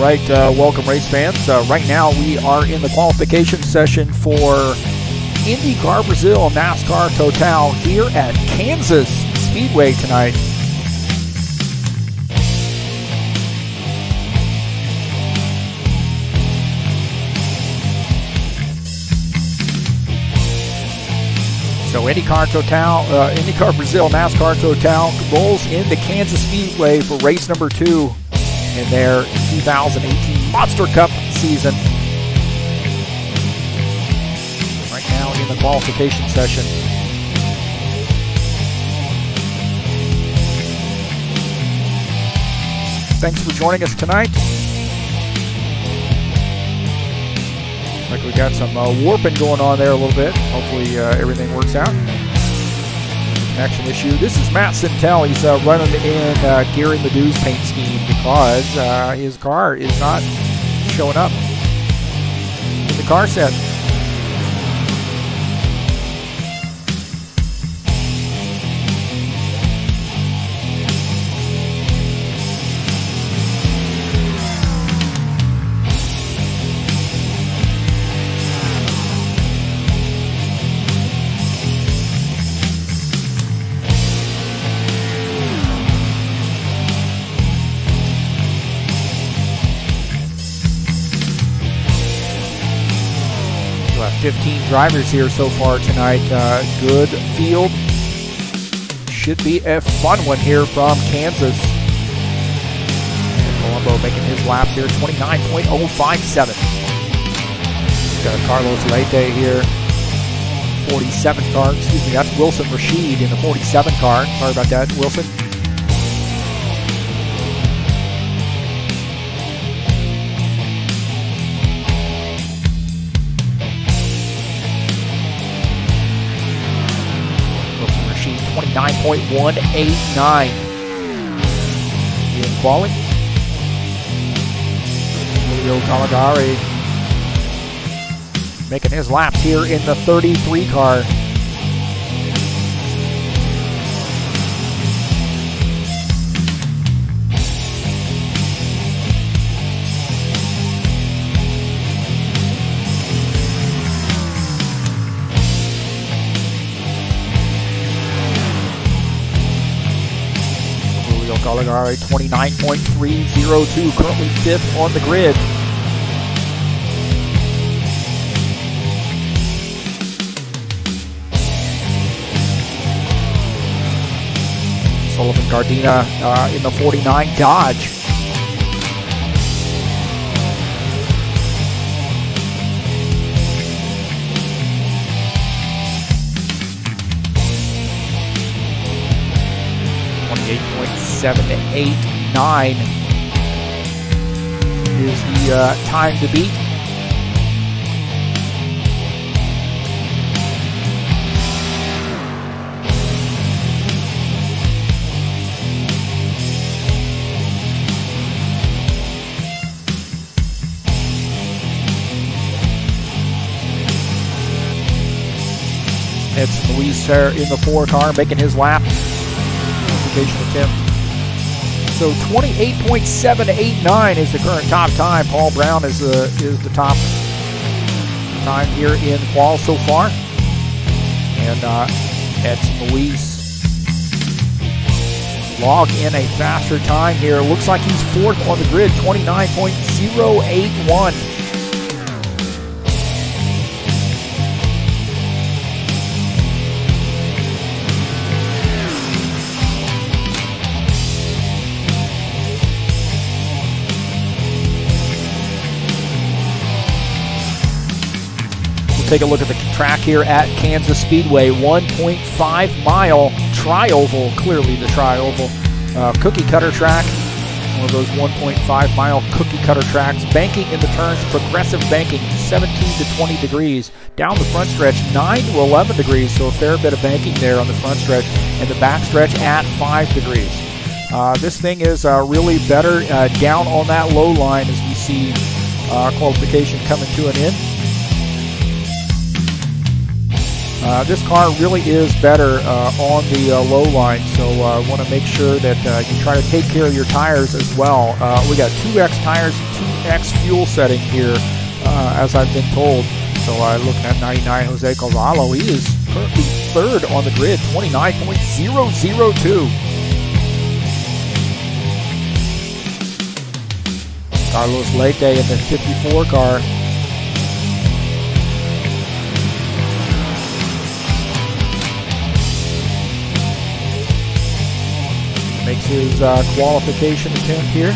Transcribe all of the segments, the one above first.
right, welcome race fans. Right now we are in the qualification session for IndyCar Brazil NASCAR Total here at Kansas Speedway tonight. So IndyCar Brazil NASCAR Total rolls into Kansas Speedway for race number 2 in their 2018 Monster Cup season. Right now in the qualification session. Thanks for joining us tonight. Looks like we got some warping going on there a little bit. Hopefully everything works out. Connection issue. This is Matt Sintel. He's running in Gary Madew's paint scheme because his car is not showing up in the car set. We'll have 15 drivers here so far tonight. Good field. Should be a fun one here from Kansas. And Colombo making his lap here, 29.057. We've got Carlos Leite here, 47 car. Excuse me, that's Wilson Rashid in the 47 car. Sorry about that, Wilson. Wilson Rashid, 29.189 in quali. Julio Caligari making his laps here in the 33 car. Julio Caligari, 29.302, currently 5th on the grid. Sullivan Gardena in the 49 Dodge. .789 is the time to beat. It's Luis in the 4 car making his lap. Qualification attempt. So 28.789 is the current top time. Paul Brown is the top time here in qual so far. And Edson Luis log in a faster time here. Looks like he's 4th on the grid, 29.081. Take a look at the track here at Kansas Speedway. 1.5 mile tri-oval, clearly the tri-oval cookie cutter track. One of those 1.5 mile cookie cutter tracks. Banking in the turns, progressive banking, 17 to 20 degrees. Down the front stretch, 9 to 11 degrees, so a fair bit of banking there on the front stretch. And the back stretch at 5 degrees. This thing is really better down on that low line as we see qualification coming to an end. This car really is better on the low line, so I want to make sure that you try to take care of your tires as well. We got 2X tires, 2X fuel setting here, as I've been told. So looking at 99, Jose Carvalho, he is currently third on the grid, 29.002. Carlos Leite in the 54 car. Makes his qualification attempt here.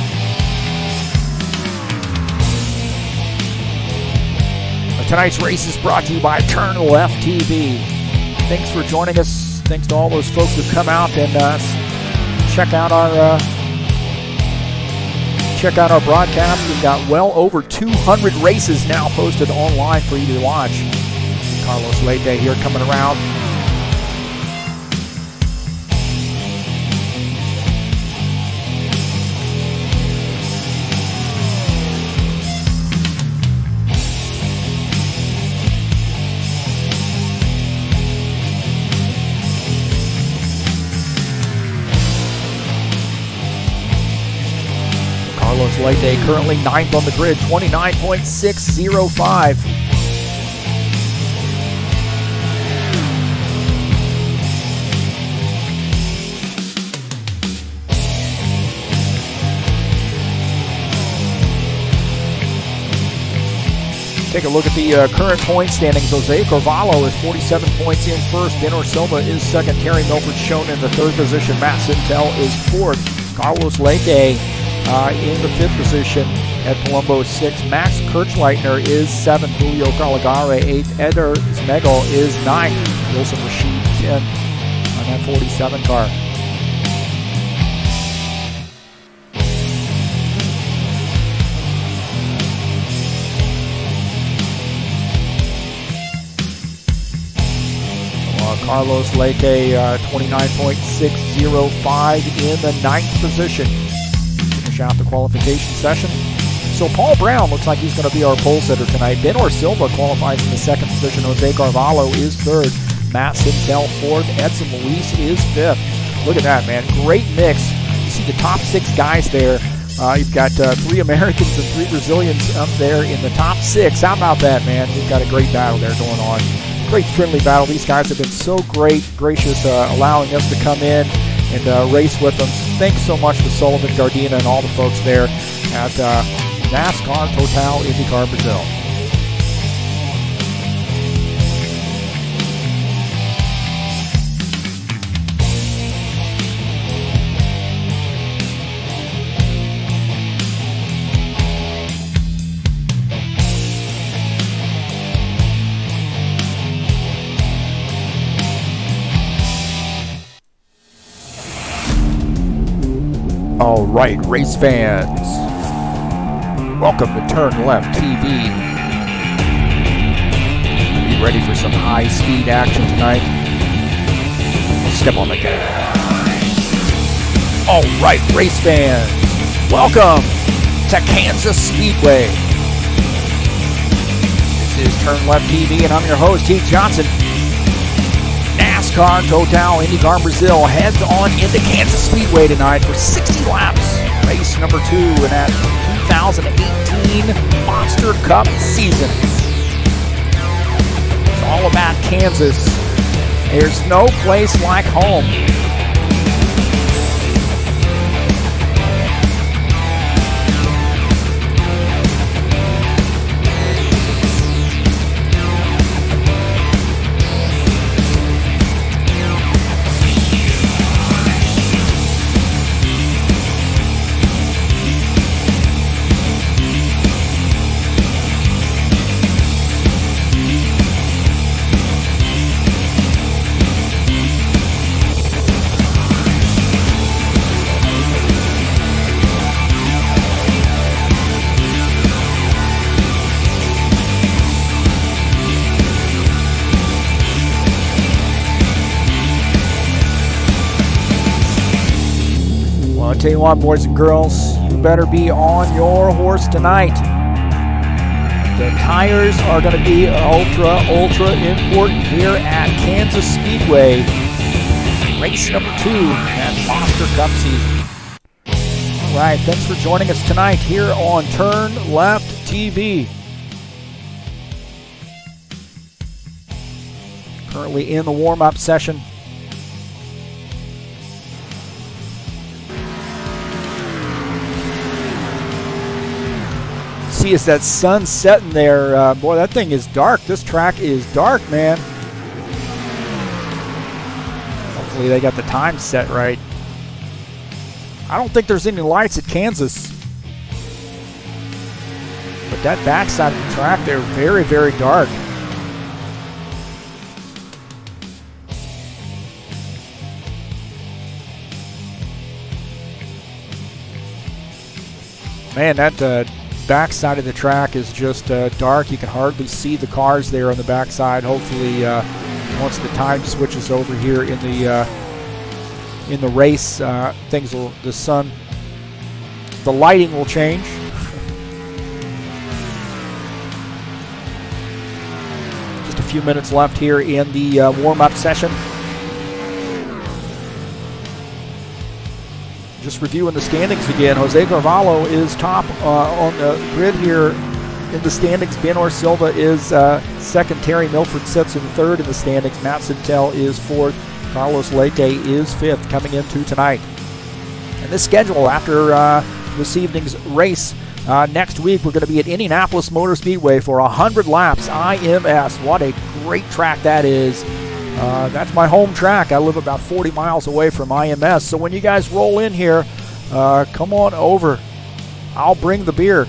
Tonight's race is brought to you by TurnLeft TV. Thanks for joining us. Thanks to all those folks who've come out and check out our broadcast. We've got well over 200 races now posted online for you to watch. Carlos Leite here coming around. Carlos Leite currently 9th on the grid, 29.605. Take a look at the current point standings. Jose Carvalho is 47 points in first. Benor Silva is second. Terry Milford shown in the third position. Matt Sintel is fourth. Carlos Leite in the fifth position at Palumbo is sixth. Max Kirchleitner is seventh. Julio Caligare eighth. Eder Smegel is ninth. Wilson Rashid 10th on that 47 car. Carlos Leite 29.605 in the ninth position. Finish out the qualification session. So Paul Brown looks like he's going to be our pole sitter tonight. Benor Silva qualifies in the second position. Jose Carvalho is third. Matt Sintel fourth. Edson Luis is fifth. Look at that, man. Great mix. You see the top six guys there. You've got 3 Americans and 3 Brazilians up there in the top 6. How about that, man? We've got a great battle there going on. Great friendly battle. These guys have been so gracious, allowing us to come in and race with them. Thanks so much to Sullivan, Gardena, and all the folks there at NASCAR Total IndyCar Brazil. All right, race fans, welcome to TurnLeft TV. Are you ready for some high-speed action tonight? Step on the gas. All right, race fans, welcome to Kansas Speedway. This is TurnLeft TV, and I'm your host, Heath Johnson. NASCAR Total IndyCar Brazil heads on into Kansas Speedway tonight for 60 laps. Race number 2 in that 2018 Monster Cup season. It's all about Kansas. There's no place like home. I'll tell you what, boys and girls, you better be on your horse tonight. The tires are going to be ultra important here at Kansas Speedway. Race number 2 at Monster Cup season. All right, thanks for joining us tonight here on Turn Left TV. Currently in the warm-up session. See, it's that sun setting there. Boy, that thing is dark. This track is dark, man. Hopefully they got the time set right. I don't think there's any lights at Kansas. But that backside of the track, they're very, very dark. Man, that backside of the track is just dark. You can hardly see the cars there on the backside. Hopefully, once the time switches over here in the race, the lighting will change. Just a few minutes left here in the warm-up session. Just reviewing the standings again. Jose Carvalho is top on the grid here in the standings. Benor Silva is second. Terry Milford sits in third in the standings. Matt Sintel is fourth. Carlos Leite is fifth coming into tonight. And this schedule after this evening's race, next week we're going to be at Indianapolis Motor Speedway for 100 laps IMS. What a great track that is. That's my home track. I live about 40 miles away from IMS. So when you guys roll in here, come on over. I'll bring the beer.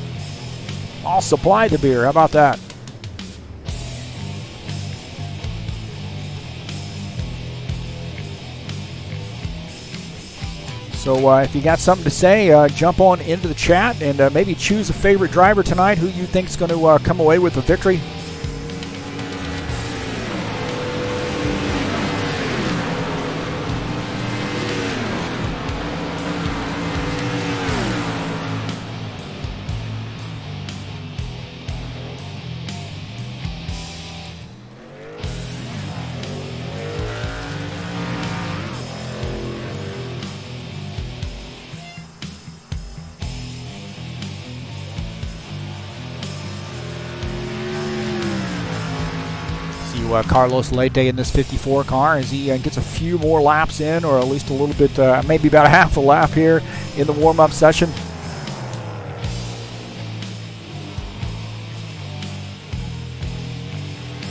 I'll supply the beer. How about that? So if you got something to say, jump on into the chat and maybe choose a favorite driver tonight who you think is going to come away with a victory. Carlos Leite in this 54 car as he gets a few more laps in, or at least a little bit, maybe about a half a lap here in the warm-up session.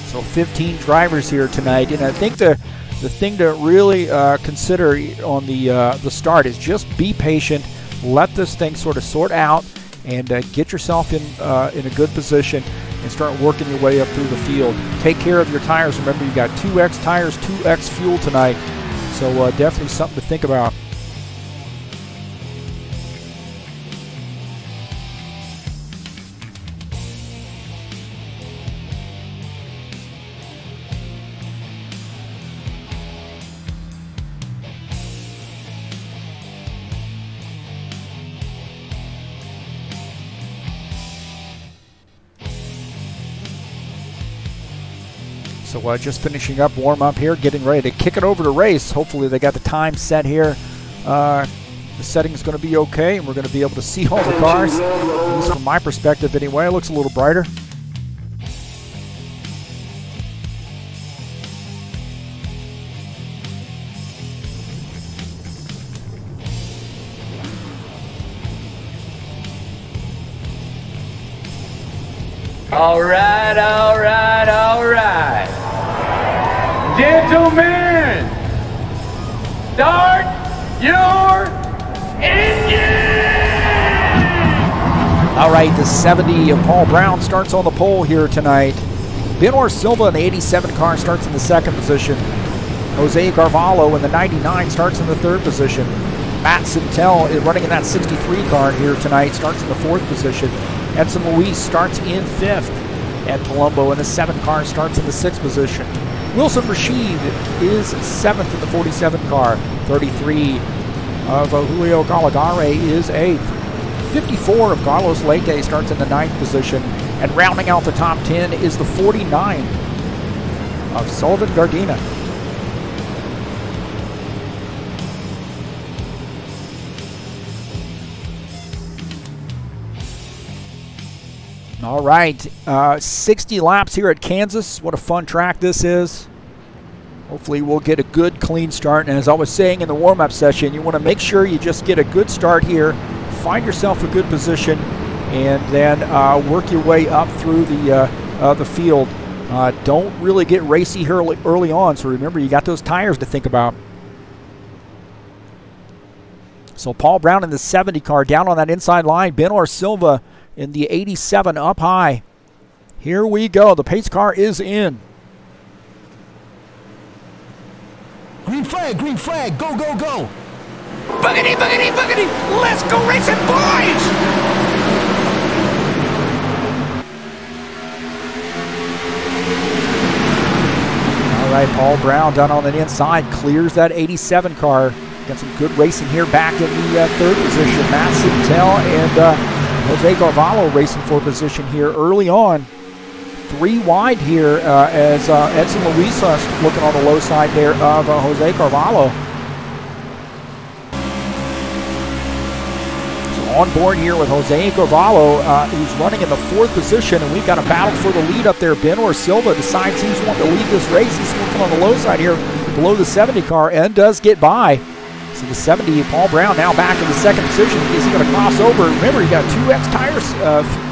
So 15 drivers here tonight, and I think the thing to really consider on the start is just be patient, let this thing sort of sort out, and get yourself in a good position and start working your way up through the field. Take care of your tires. Remember, you got 2X tires, 2X fuel tonight, so definitely something to think about. So just finishing up warm-up here, getting ready to kick it over to race. Hopefully they got the time set here. The setting is going to be okay, and we're going to be able to see all the cars. At least from my perspective anyway, it looks a little brighter. All right, all right, all right. Gentlemen, start your engine! All right, the 70 of Paul Brown starts on the pole here tonight. Benor Silva in the 87 car starts in the second position. Jose Carvalho in the 99 starts in the third position. Matt Sintel running in that 63 car here tonight starts in the fourth position. Edson Luis starts in fifth. Ed Palumbo in the 7 car starts in the sixth position. Wilson Rashid is seventh in the 47 car. 33 of Julio Caligare is eighth. 54 of Carlos Leite starts in the ninth position. And rounding out the top 10 is the 49 of Sullivan Gardena. All right, 60 laps here at Kansas. What a fun track this is. Hopefully we'll get a good, clean start. And as I was saying in the warm-up session, you want to make sure you just get a good start here, find yourself a good position, and then work your way up through the field. Don't really get racy early on, so remember you got those tires to think about. So Paul Brown in the 70 car down on that inside line. Benor Silva in the 87 up high. Here we go. The pace car is in. Green flag, go, go, go. Boogity, boogity, boogity. Let's go racing, boys. All right, Paul Brown down on the inside, clears that 87 car. Got some good racing here back in the third position. Matt Sintel and Jose Carvalho racing for position here early on. 3 wide here as Edson Luisa looking on the low side there of Jose Carvalho. So on board here with Jose Carvalho, who's running in the 4th position, and we've got a battle for the lead up there. Benor Silva decides he's wanting to lead this race. He's looking on the low side here below the 70 car and does get by. So the 70, Paul Brown now back in the 2nd position. Is he going to cross over? Remember, you got 2X tires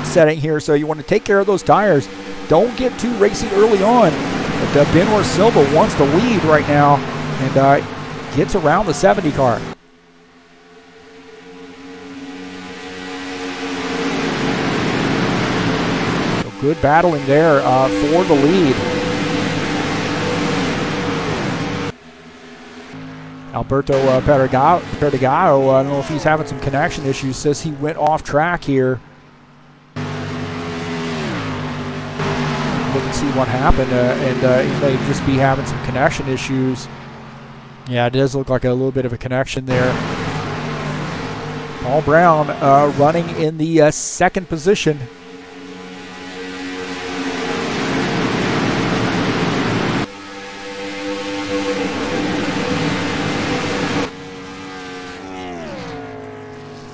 setting here, so you want to take care of those tires. Don't get too racy early on. But Benor Silva wants to lead right now and gets around the 70 car. So good battling there for the lead. Alberto Perdigao, I don't know if he's having some connection issues, says he went off track here. Look and see what happened, and he may just be having some connection issues. Yeah, it does look like a little bit of a connection there. Paul Brown running in the 2nd position.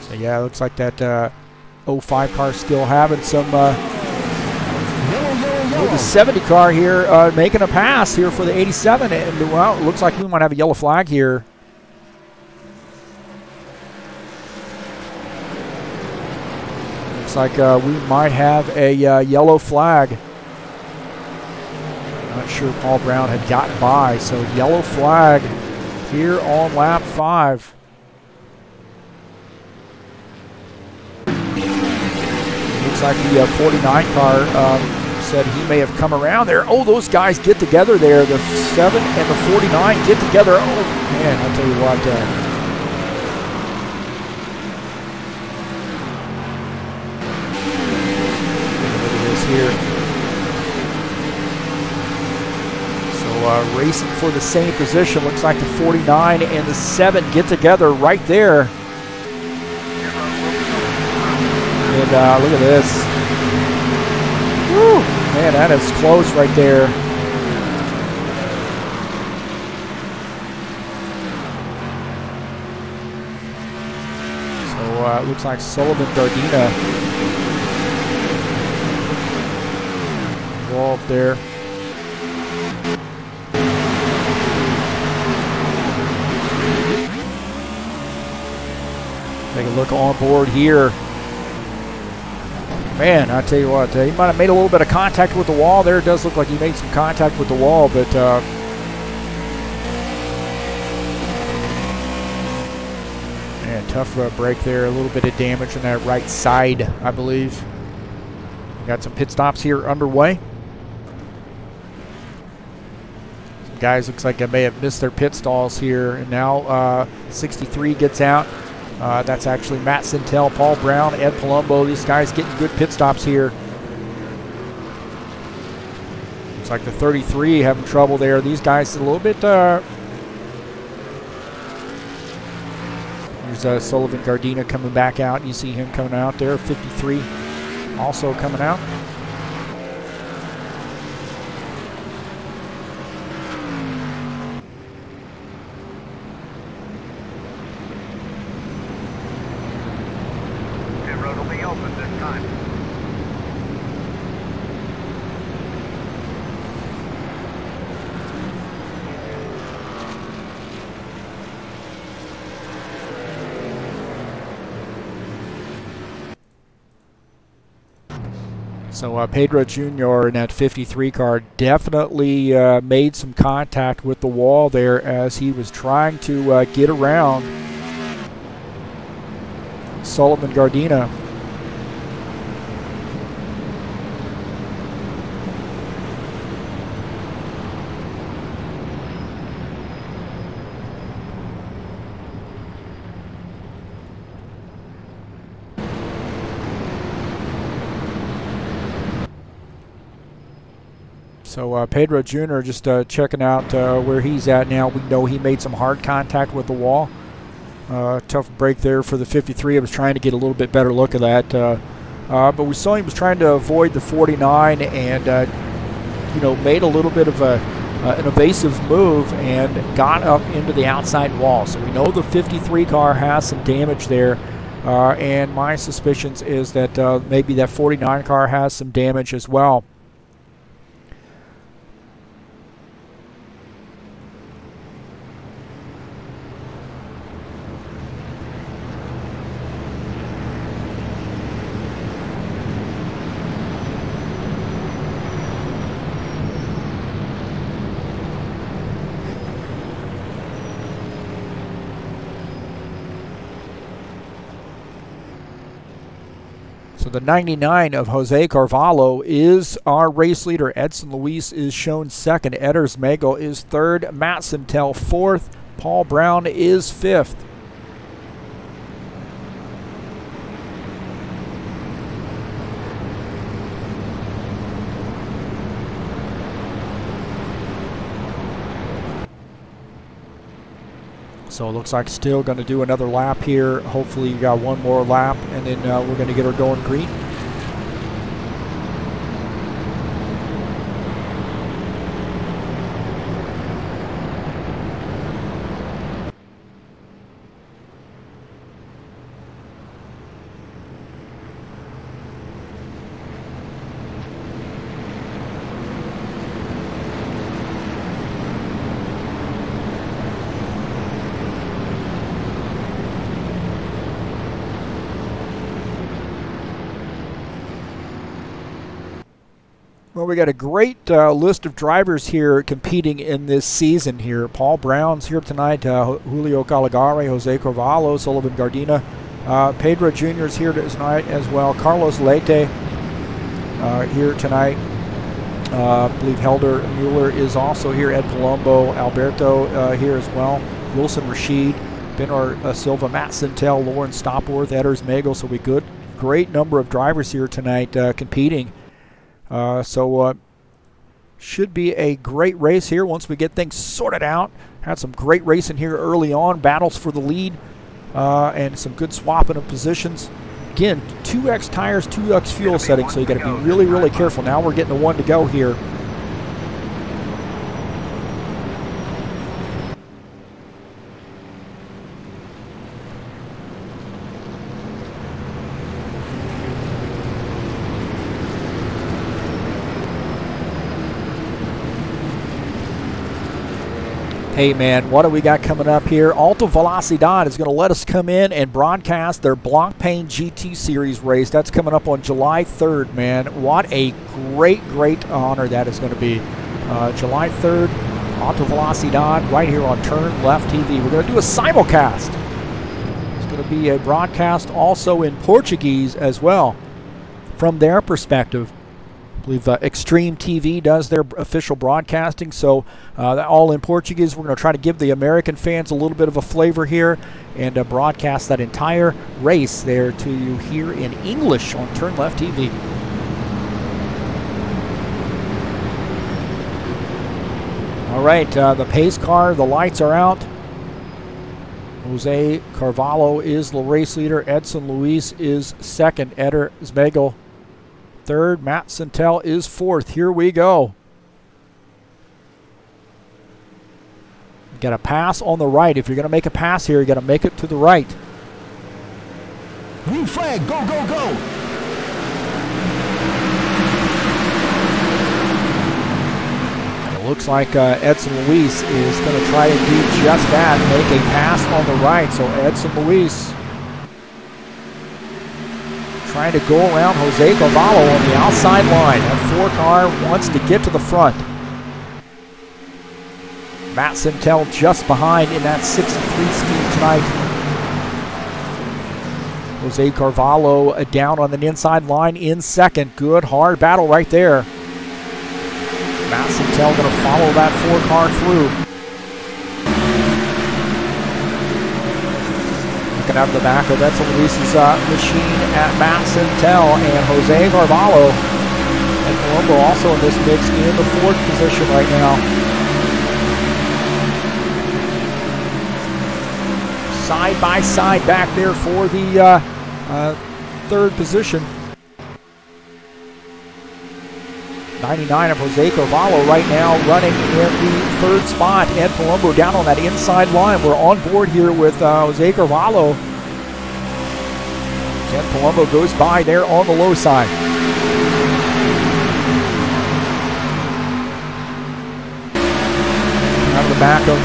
So yeah, it looks like that 05 car still having some the 70 car here making a pass here for the 87, and well, it looks like we might have a yellow flag here. Looks like we might have a yellow flag. Not sure Paul Brown had gotten by, so yellow flag here on lap 5. Looks like the 49 car said he may have come around there. Oh, those guys get together there. The 7 and the 49 get together. Oh, man, I'll tell you what. Look at this here. So racing for the same position. Looks like the 49 and the 7 get together right there. And look at this. Woo, man, that is close right there. So it looks like Sullivan Gardena involved there. Take a look on board here. Man, I tell you what, he might have made a little bit of contact with the wall there. It does look like he made some contact with the wall, but man, tough break there. A little bit of damage on that right side, I believe. Got some pit stops here underway. Some guys looks like they may have missed their pit stalls here, and now 63 gets out. That's actually Matt Sintel, Paul Brown, Ed Palumbo. These guys getting good pit stops here. Looks like the 33 having trouble there. These guys a little bit. Here's Sullivan Gardena coming back out. You see him coming out there. 53 also coming out. open this time. So Pedro Jr. in that 53 car definitely made some contact with the wall there as he was trying to get around Sullivan Gardena. So Pedro Jr. just checking out where he's at now. We know he made some hard contact with the wall. Tough break there for the 53. I was trying to get a little bit better look at that. But we saw he was trying to avoid the 49 and, made a little bit of an evasive move and got up into the outside wall. So we know the 53 car has some damage there. And my suspicions is that maybe that 49 car has some damage as well. So the 99 of Jose Carvalho is our race leader. Edson Luis is shown second. Edders Magel is third. Matt Sintel fourth. Paul Brown is fifth. So it looks like still going to do another lap here. Hopefully you got one more lap, and then we're going to get her going green. Well, we got a great list of drivers here competing in this season here. Paul Brown's here tonight, Julio Caligari, Jose Carvalho, Sullivan Gardena. Pedro Jr. is here tonight as well. Carlos Leite here tonight. I believe Helder Mueller is also here. Ed Palumbo, Alberto here as well. Wilson Rashid, Benor Silva, Matt Sintel, Lauren Stopworth, Edders Magel. So we great number of drivers here tonight competing. So should be a great race here once we get things sorted out. Had some great racing here early on, battles for the lead, and some good swapping of positions. Again, 2X tires, 2X fuel settings, so you got to be really, really careful. Now we're getting a one to go here. Hey man, what do we got coming up here? Alta Velocidad is going to let us come in and broadcast their Blancpain GT Series race. That's coming up on July 3rd, man. What a great, great honor that is going to be. July 3rd, Alta Velocidad, right here on TurnLeft TV. We're going to do a simulcast. It's going to be a broadcast also in Portuguese as well, from their perspective. I believe Extreme TV does their official broadcasting, so all in Portuguese. We're going to try to give the American fans a little bit of a flavor here and broadcast that entire race there to you here in English on TurnLeft TV. All right, the pace car, the lights are out. Jose Carvalho is the race leader. Edson Luis is second. Edders Magel third. Matt Sintel is fourth. Here we go. Got a pass on the right. If you're going to make a pass here, you got to make it to the right. Green flag, go, go, go. It looks like Edson Luis is going to try to do just that, make a pass on the right. So Edson Luis trying to go around Jose Carvalho on the outside line. That 4 car wants to get to the front. Matt Sintel just behind in that 63 scheme tonight. Jose Carvalho down on the inside line in second. Good hard battle right there. Matt Sintel going to follow that 4 car through. Looking out of the back of Edson Luis's machine at Matt Sintel and Jose Carvalho. And Colombo also in this mix in the 4th position right now. Side by side back there for the 3rd position. 99 of Jose Carvalho right now running in the 3rd spot. Ed Palumbo down on that inside line. We're on board here with Jose Carvalho. Ed Palumbo goes by there on the low side. Out of the back of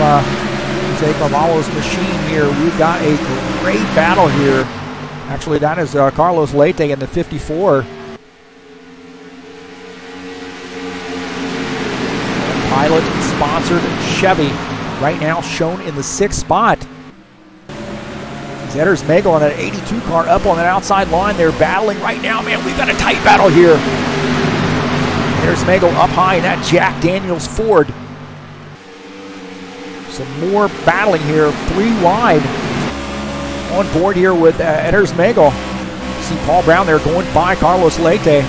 Jose Carvalho's machine here, we've got a great battle here. Actually, that is Carlos Leite in the 54. Pilot-sponsored Chevy right now shown in the 6th spot. Zetters Megel on that 82 car up on that outside line. They're battling right now. Man, we've got a tight battle here. There's Megel up high in that Jack Daniels Ford. Some more battling here, 3 wide. On board here with Edders Megel. See Paul Brown there going by Carlos Leite.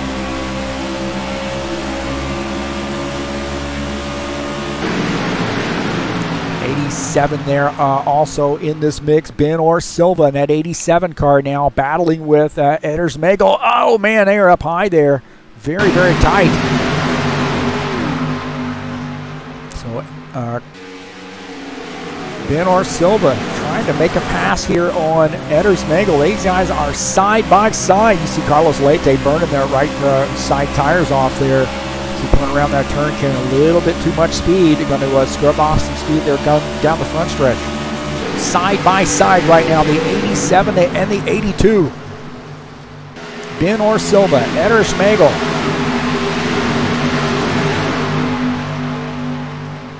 87 there also in this mix. Ben or Silva in that 87 car now battling with Edders Megel. Oh man, they are up high there. Very, very tight. So Ben or Silva trying to make a pass here on Edders Megel. These guys are side by side. You see Carlos Leite burning their right side tires off there. See coming around that turn, carrying a little bit too much speed. They're going to scrub off some speed there down the front stretch. Side by side right now, the 87 and the 82. Ben or Silva, Edders Megel.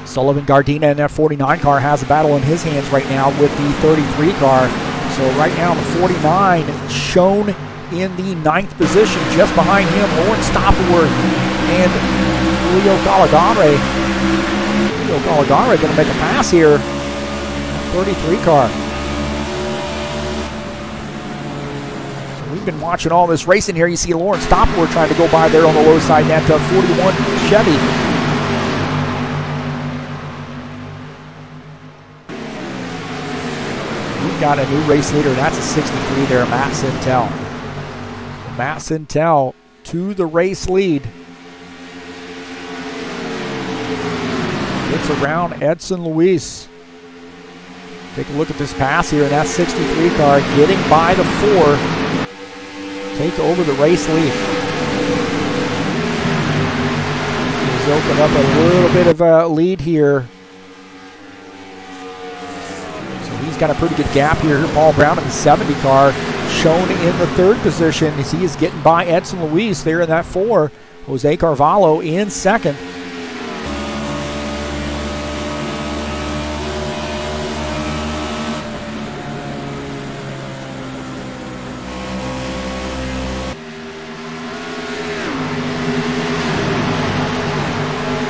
Sullivan Gardena in that 49 car has a battle in his hands right now with the 33 car. So right now the 49 shown in the 9th position. Just behind him, Lawrence Stopperworth and Leo Galagare. Leo Galagare going to make a pass here. 33 car. So we've been watching all this racing here. You see Lawrence Stopperworth trying to go by there on the low side. That 41 Chevy. Got a new race leader, that's a 63 there, Matt Sintel. Matt Sintel to the race lead. Gets around Edson Luis. Take a look at this pass here in that 63 car, getting by the 4. Take over the race lead. He's opened up a little bit of a lead here. Got a pretty good gap here. Paul Brown in the 70 car shown in the 3rd position as he is getting by Edson Luis there in that 4. Jose Carvalho in 2nd.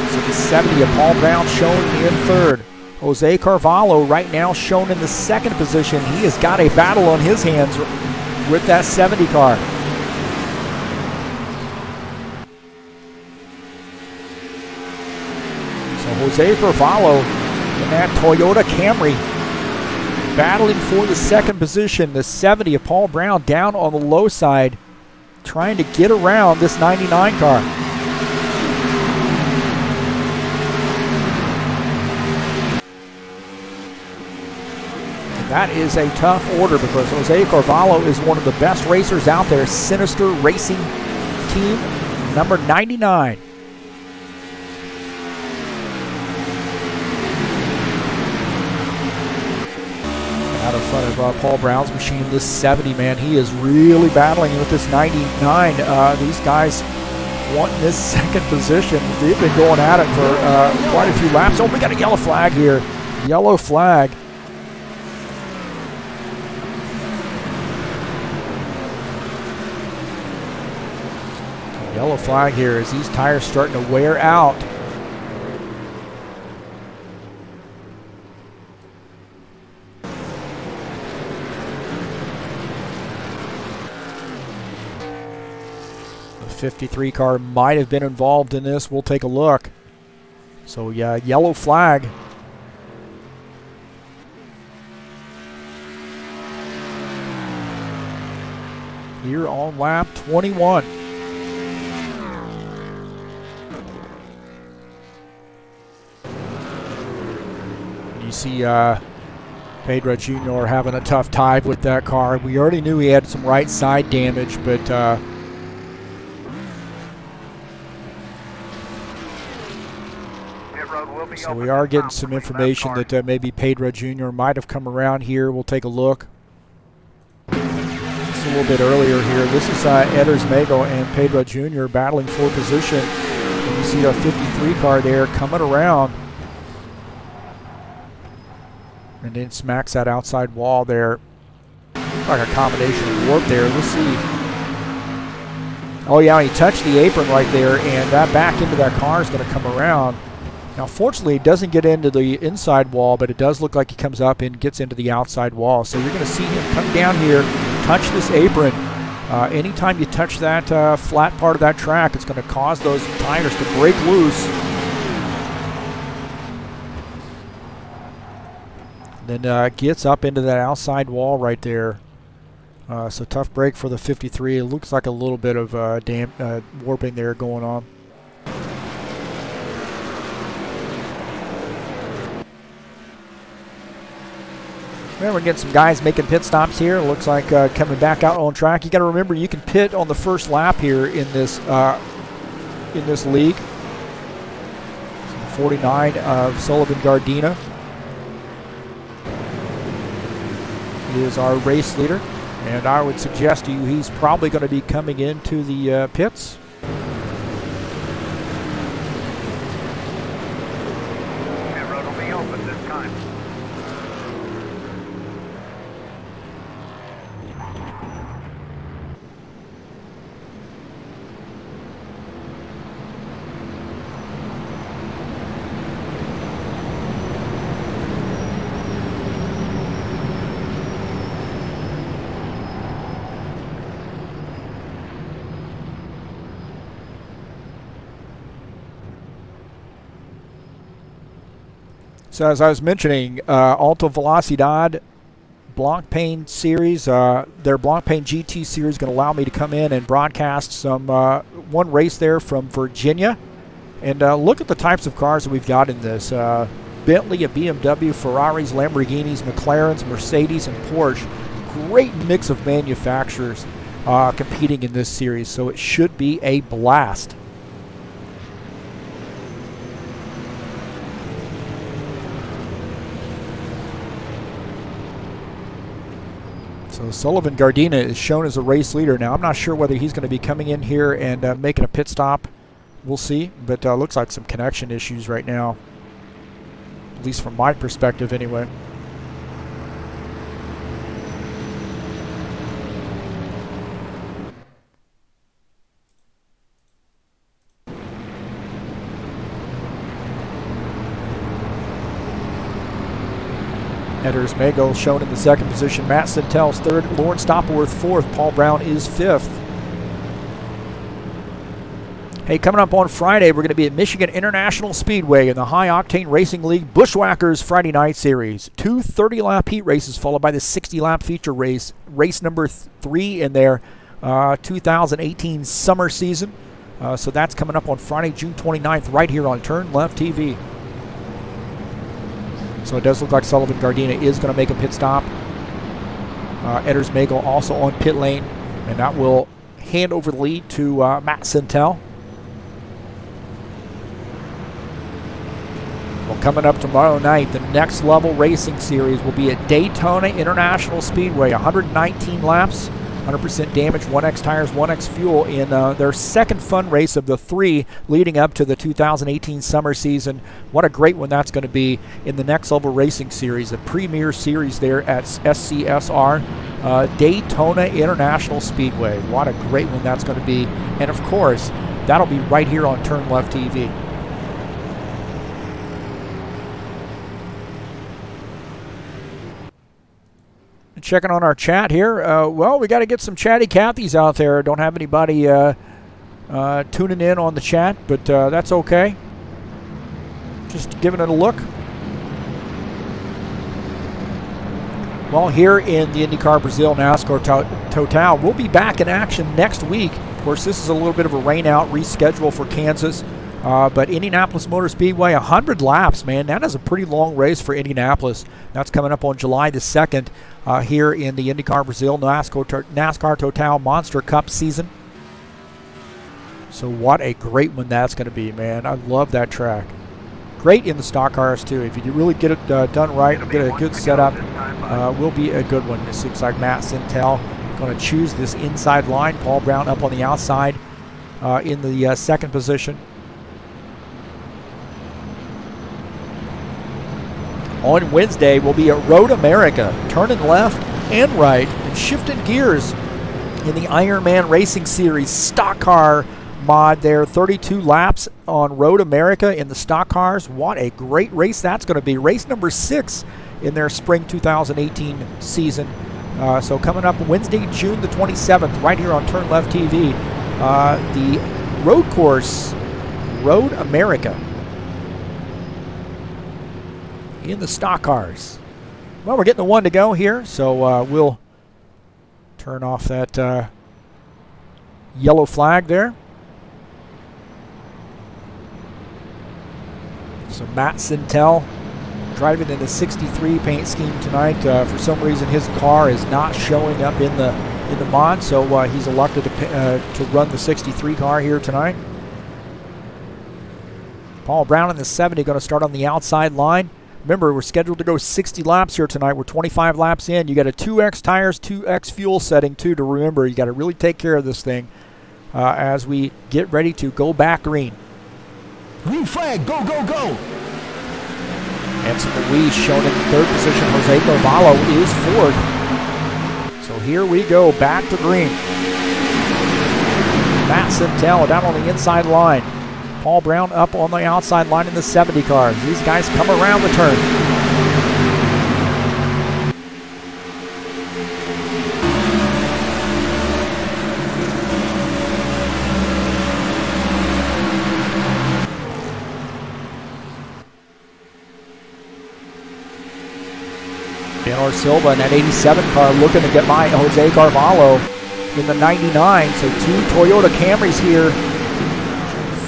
So the 70 of Paul Brown shown in 3rd. Jose Carvalho right now shown in the 2nd position. He has got a battle on his hands with that 70 car. So Jose Carvalho in that Toyota Camry battling for the 2nd position. The 70 of Paul Brown down on the low side trying to get around this 99 car. That is a tough order because Jose Carvalho is one of the best racers out there. Sinister Racing Team, number 99. out of front of Paul Brown's machine. This 70, man, he is really battling with this 99. These guys wanting this second position. They've been going at it for quite a few laps. Oh, we got a yellow flag here. Yellow flag. Yellow flag here as these tires starting to wear out. The 53 car might have been involved in this. We'll take a look. So yeah, yellow flag. Here on lap 21. You see Pedro Jr. having a tough time with that car. We already knew he had some right side damage, but so we are getting some information that maybe Pedro Jr. might have come around here. We'll take a look. Just a little bit earlier here. This is Eders Mago and Pedro Jr. battling for position. And you see our 53 car there coming around. And then smacks that outside wall there. Like a combination of warp there. Let's see. Oh yeah, he touched the apron right there, and that back into that car is going to come around. Now fortunately it doesn't get into the inside wall, but it does look like he comes up and gets into the outside wall. So you're going to see him come down here, touch this apron. Anytime you touch that flat part of that track, it's going to cause those tires to break loose. Then gets up into that outside wall right there. So tough break for the 53. It looks like a little bit of warping there going on. Well, we're getting some guys making pit stops here. It looks like coming back out on track. You got to remember you can pit on the first lap here in this league. 49 of Sullivan Gardena is our race leader, and I would suggest to you he's probably going to be coming into the pits. Pit road will be open this time. So as I was mentioning, Alta Velocidad Blancpain series, their Blancpain GT series is going to allow me to come in and broadcast some one race there from Virginia. And look at the types of cars that we've got in this. Bentley, a BMW, Ferraris, Lamborghinis, McLarens, Mercedes, and Porsche. Great mix of manufacturers competing in this series, so it should be a blast. So Sullivan Gardena is shown as a race leader. Now I'm not sure whether he's going to be coming in here and making a pit stop. We'll see, but looks like some connection issues right now, at least from my perspective anyway. Eders Mago shown in the second position. Matt Sintel's third. Lawrence Stopworth fourth. Paul Brown is fifth. Hey, coming up on Friday, we're going to be at Michigan International Speedway in the High Octane Racing League Bushwhackers Friday Night Series. Two 30-lap heat races followed by the 60-lap feature race. Race number 3 in their 2018 summer season. So that's coming up on Friday, June 29th, right here on TurnLeft TV. So it does look like Sullivan Gardena is going to make a pit stop. Eders Mago also on pit lane, and that will hand over the lead to Matt Sintel. Well, Coming up tomorrow night, the Next Level Racing Series will be at Daytona International Speedway. 119 laps, 100% damage, 1X tires, 1X fuel in their second fun race of the 3 leading up to the 2018 summer season. What a great one that's going to be in the Next Level Racing Series, the premier series there at SCSR, Daytona International Speedway. What a great one that's going to be. And of course, that'll be right here on TurnLeft TV. Checking on our chat here. Well, we got to get some chatty Cathys out there. Don't have anybody tuning in on the chat, but that's okay. Just giving it a look. Well, here in the IndyCar Brazil NASCAR Total, we'll be back in action next week. Of course, this is a little bit of a rain-out reschedule for Kansas. But Indianapolis Motor Speedway, 100 laps, man. That is a pretty long race for Indianapolis. That's coming up on July the 2nd here in the IndyCar Brazil NASCAR Total Monster Cup season. So what a great one that's going to be, man. I love that track. Great in the stock cars, too. If you really get it done right and get a good setup, will be a good one. This looks like Matt Sintel going to choose this inside line. Paul Brown up on the outside in the second position. On Wednesday, we'll be at Road America, turning left and right and shifting gears in the Ironman Racing Series stock car mod there. 32 laps on Road America in the stock cars. What a great race that's going to be. Race number 6 in their spring 2018 season. So coming up Wednesday, June the 27th, right here on TurnLeft TV, the road course, Road America, in the stock cars. Well, we're getting the one to go here, so we'll turn off that yellow flag there. So Matt Sintel driving in the 63 paint scheme tonight. For some reason, his car is not showing up in the mod, so he's elected to run the 63 car here tonight. Paul Brown in the 70 going to start on the outside line. Remember, we're scheduled to go 60 laps here tonight. We're 25 laps in. You got a 2X tires, 2X fuel setting, too, to remember. You got to really take care of this thing as we get ready to go back green. Green flag, go, go, go. Edson Luis shown in third position. Jose Carvalho is fourth. So here we go, back to green. Matt Sintel down on the inside line. Paul Brown up on the outside line in the 70 car. These guys come around the turn. Benor Silva in that 87 car looking to get by Jose Carvalho in the 99. So 2 Toyota Camrys here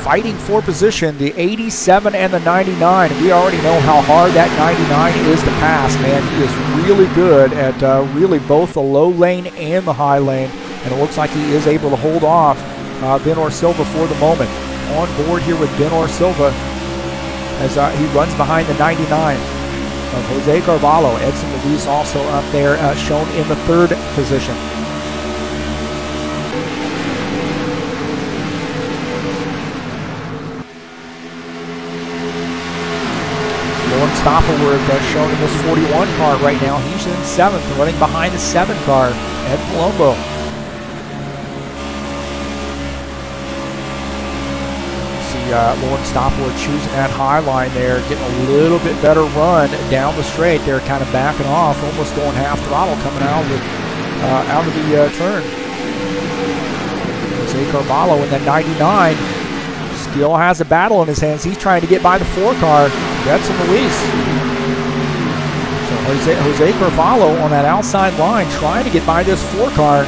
fighting for position, the 87 and the 99. We already know how hard that 99 is to pass, man. He is really good at really both the low lane and the high lane, and it looks like he is able to hold off Benor Silva for the moment. On board here with Benor Silva as he runs behind the 99 of Jose Carvalho. Edson Luis also up there, shown in the third position. Stopperworth shown in this 41 car right now. He's in 7th, running behind the 7 car at Colombo. See Lauren Stopperworth choosing that high line there, getting a little bit better run down the straight there, kind of backing off, almost going half throttle coming out of the turn. Jose Carvalho in that 99 still has a battle in his hands. He's trying to get by the 4 car. Edson Luis. So Jose Carvalho on that outside line trying to get by this 4 car.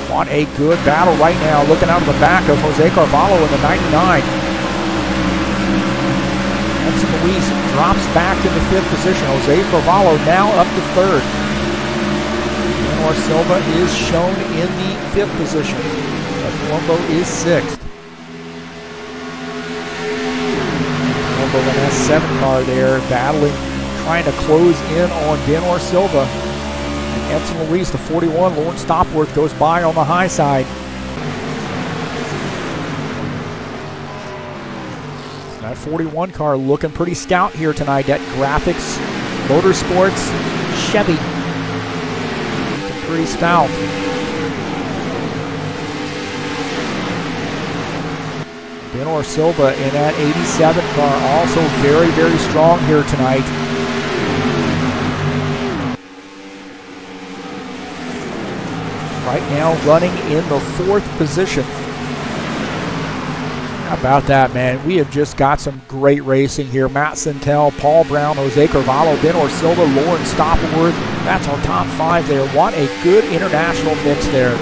What a good battle right now, looking out of the back of Jose Carvalho in the 99. Edson Luis drops back into 5th position. Jose Carvalho now up to 3rd. Benor Silva is shown in the 5th position. Colombo is 6th. 87 car there, battling, trying to close in on Benor Silva. And Edson Luis, the 41, Lawrence Stopworth goes by on the high side. So that 41 car looking pretty stout here tonight. That Graphics Motorsports Chevy. Looking pretty stout. Benor Silva in that 87 car, also very, very strong here tonight. Right now running in the 4th position. How about that, man? We have just got some great racing here. Matt Sintel, Paul Brown, Jose Carvalho, Benor Silva, Lauren Stoppenworth. That's our top 5 there. What a good international mix there.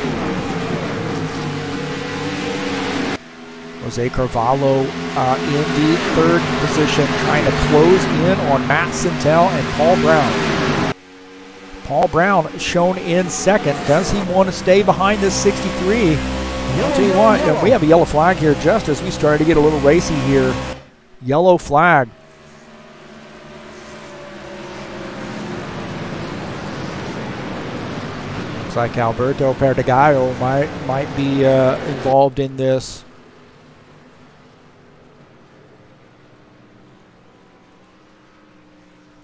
Jose Carvalho in the 3rd position, trying to close in on Matt Sintel and Paul Brown. Paul Brown shown in 2nd. Does he want to stay behind this 63? I'll tell you what, we have a yellow flag here just as we started to get a little racy here. Yellow flag. Looks like Alberto Perdigallo might be involved in this.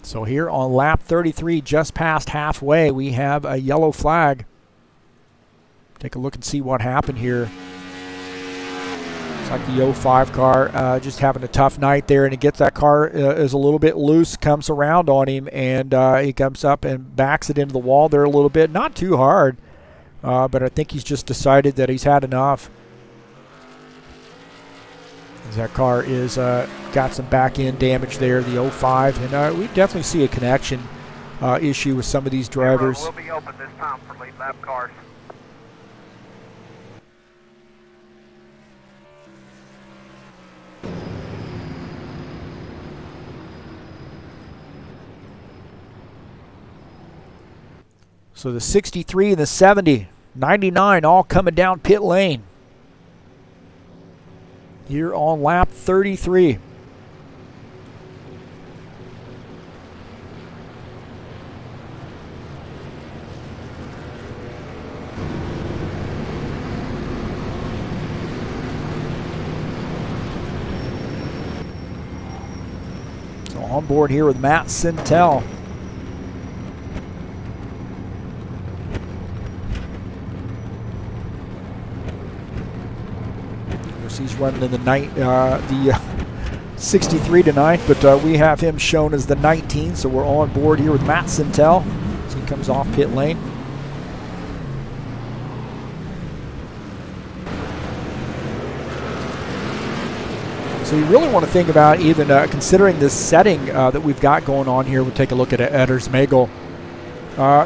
So here on lap 33, just past halfway, we have a yellow flag. Take a look and see what happened here. Looks like the 05 car just having a tough night there, and he gets that car is a little bit loose, comes around on him, and he comes up and backs it into the wall there a little bit. Not too hard, but I think he's just decided that he's had enough. That car is got some back end damage there, the 05, and we definitely see a connection issue with some of these drivers. Will be open this time for lead lap cars. So the 63 and the 70, 99 all coming down pit lane here on lap 33. So on board here with Matt Sintel. He's running in the 63 tonight, but we have him shown as the 19, so we're on board here with Matt Sintel as he comes off pit lane. So you really want to think about even considering this setting that we've got going on here. We'll take a look at Edersmagel.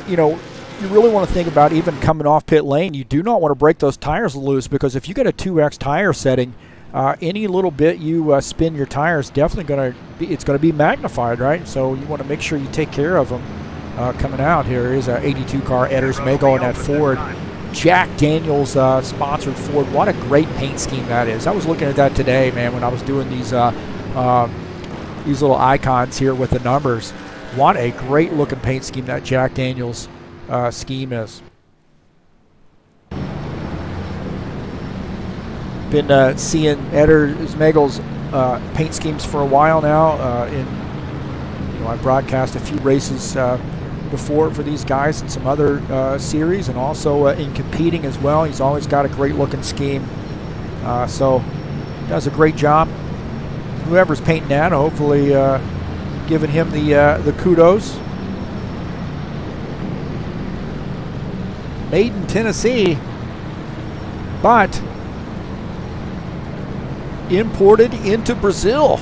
You know, you really want to think about even coming off pit lane. You do not want to break those tires loose, because if you get a 2X tire setting, any little bit you spin your tires, definitely it's going to be magnified, right? So you want to make sure you take care of them coming out. Here is an 82 car Edersmagel in that Ford. Jack Daniels sponsored Ford. What a great paint scheme that is. I was looking at that today, man, when I was doing these little icons here with the numbers. What a great looking paint scheme that Jack Daniels scheme is. Been seeing Edersmagel's paint schemes for a while now. I broadcast a few races before for these guys and some other series, and also in competing as well. He's always got a great looking scheme, so does a great job. Whoever's painting that, hopefully giving him the kudos. Made in Tennessee, but imported into Brazil.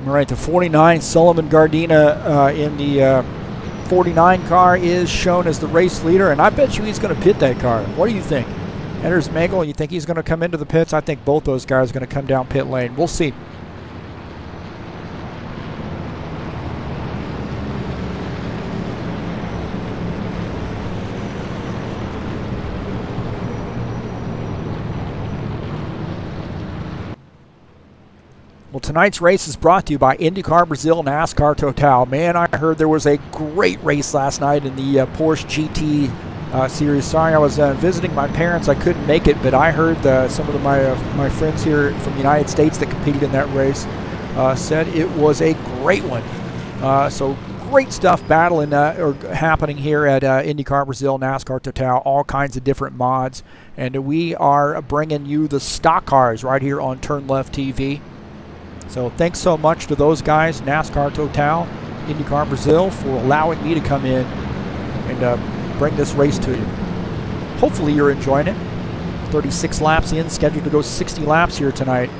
All right, the 49 Sullivan Gardena in the 49 car is shown as the race leader, and I bet you he's going to pit that car. What do you think? Etters Magel, you think he's going to come into the pits? I think both those guys are going to come down pit lane. We'll see. Well, tonight's race is brought to you by IndyCar Brazil, NASCAR Total. Man, I heard there was a great race last night in the Porsche GT series. Sorry, I was visiting my parents. I couldn't make it, but I heard some of my friends here from the United States that competed in that race said it was a great one. So great stuff battling or happening here at IndyCar Brazil, NASCAR Total. All kinds of different mods, and we are bringing you the stock cars right here on TurnLeft TV. So thanks so much to those guys, NASCAR Total, IndyCar Brazil, for allowing me to come in and bring this race to you. Hopefully you're enjoying it. 36 laps in, scheduled to go 60 laps here tonight.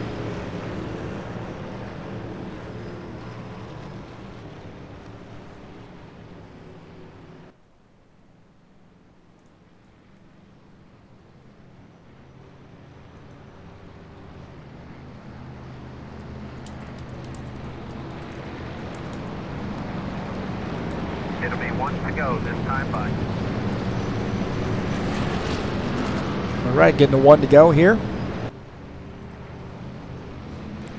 It'll be one to go this time by. All right, getting the one to go here.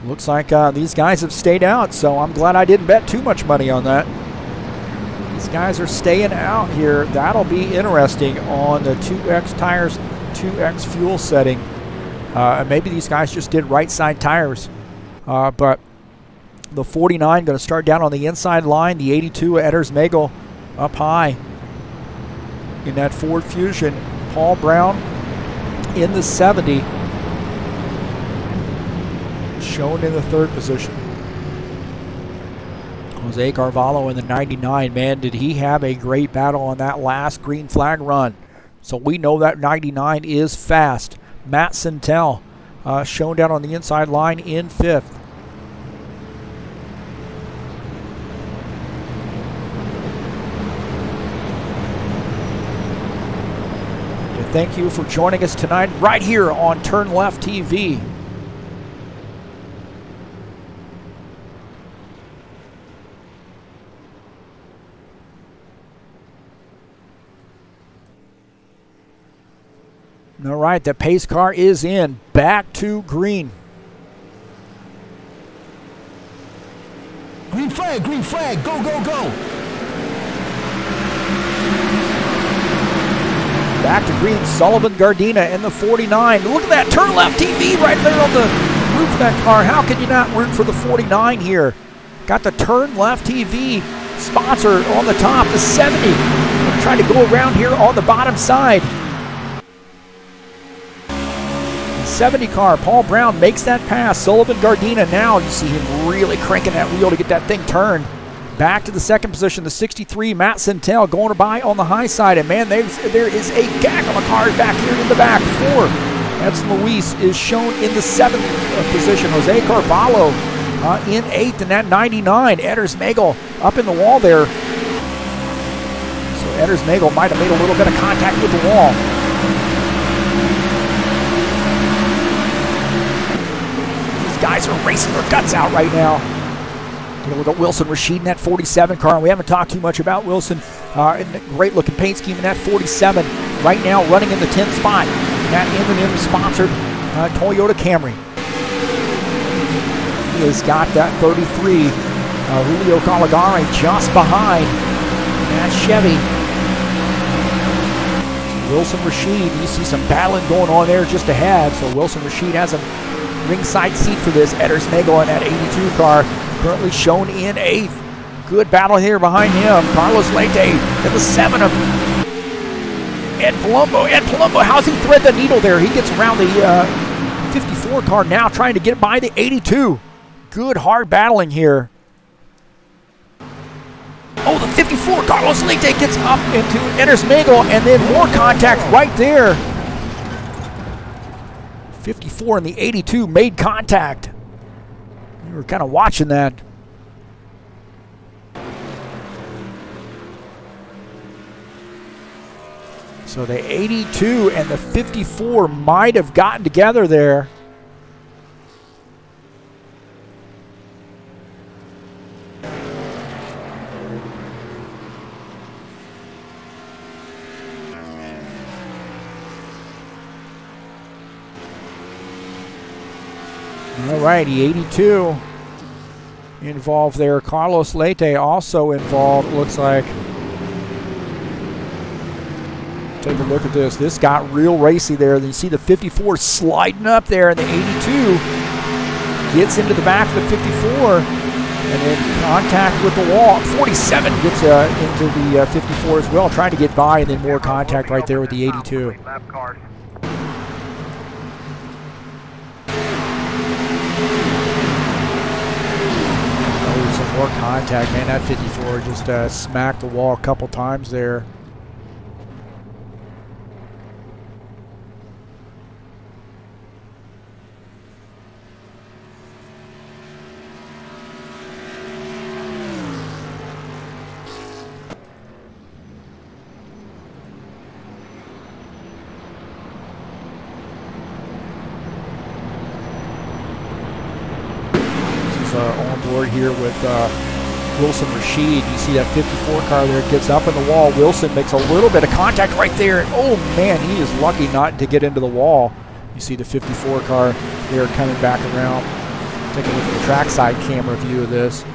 Looks like these guys have stayed out, so I'm glad I didn't bet too much money on that. These guys are staying out here. That'll be interesting on the 2X tires, 2X fuel setting. Maybe these guys just did right side tires, but the 49 going to start down on the inside line. The 82 Etters Magel up high in that Ford Fusion. Paul Brown in the 70, shown in the third position. Jose Carvalho in the 99. Man, did he have a great battle on that last green flag run. So we know that 99 is fast. Matt Sintel shown down on the inside line in fifth. Thank you for joining us tonight right here on TurnLeft TV. All right, the pace car is in. Back to green. Green flag, go, go, go. Back to green, Sullivan Gardena and the 49. Look at that TurnLeft TV right there on the roof of that car. How can you not root for the 49 here? Got the TurnLeft TV sponsor on the top, the 70. I'm trying to go around here on the bottom side. The 70 car, Paul Brown makes that pass. Sullivan Gardena now, you see him really cranking that wheel to get that thing turned. Back to the second position, the 63, Matt Sintel going by on the high side. And man, there is a gag on the cars back here in the back. 4. Edson Luis is shown in the 7th position. Jose Carvalho in 8th, and that 99. Etters Magel up in the wall there. So Etters Magel might have made a little bit of contact with the wall. These guys are racing their guts out right now. Take a look at Wilson Rashid in that 47 car. We haven't talked too much about Wilson. In the great looking paint scheme in that 47. Right now running in the 10th spot. That M&M sponsored Toyota Camry. He has got that 33. Julio Caligari just behind that Chevy. Wilson Rashid, you see some battling going on there just ahead. So Wilson Rashid has a ringside seat for this. Etters Magel in that 82 car. Currently shown in 8th. Good battle here behind him. Carlos Leite in the 7 of Ed Palumbo. Ed Palumbo, how's he thread the needle there? He gets around the 54 car now, trying to get by the 82. Good hard battling here. Oh, the 54, Carlos Leite gets up into Etters Magel, and then more contact right there. 54 and the 82 made contact. We were kind of watching that. So the 82 and the 54 might have gotten together there. All righty, 82 involved there. Carlos Leite also involved, looks like. Take a look at this. This got real racy there. You see the 54 sliding up there, and the 82 gets into the back of the 54, and then contact with the wall. 47 gets into the 54 as well, trying to get by, and then more contact right there with the 82. Some more contact, man. That 54 just smacked the wall a couple times there. On board here with Wilson Rashid. You see that 54 car there, gets up in the wall. Wilson makes a little bit of contact right there. Oh man, he is lucky not to get into the wall. You see the 54 car there coming back around. Take a look at the trackside camera view of this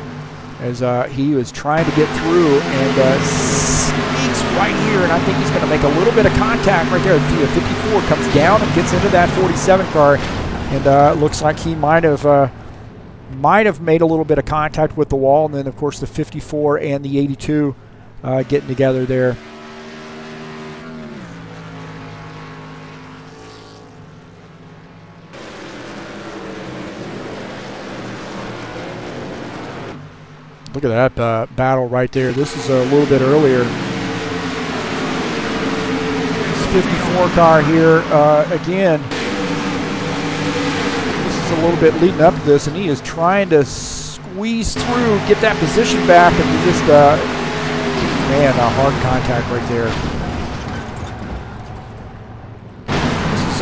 as he was trying to get through and sneaks right here, and I think he's going to make a little bit of contact right there. The 54 comes down and gets into that 47 car, and looks like he might have made a little bit of contact with the wall, and then of course the 54 and the 82 getting together there. Look at that battle right there. This is a little bit earlier. This 54 car here again. A little bit leading up to this, and he is trying to squeeze through, get that position back, and he just, man, a hard contact right there. This is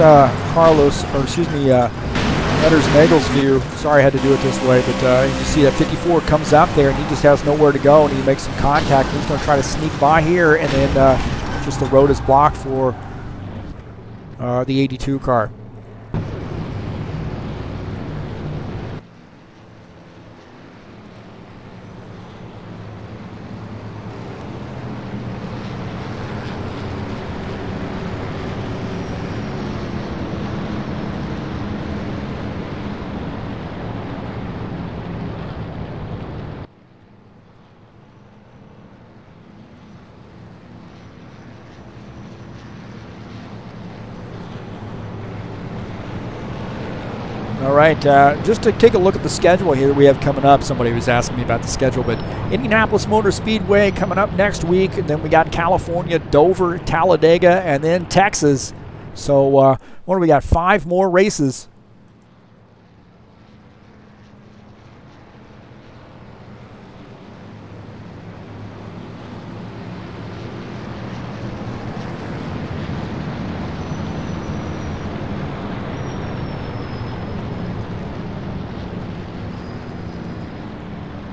Carlos, or excuse me, Edders Nagel's view. Sorry I had to do it this way, but you see that 54 comes up there, and he just has nowhere to go, and he makes some contact. He's going to try to sneak by here, and then just the road is blocked for the 82 car. All right, just to take a look at the schedule here we have coming up. Somebody was asking me about the schedule, but Indianapolis Motor Speedway coming up next week, and then we got California, Dover, Talladega, and then Texas. So what do we got? 5 more races.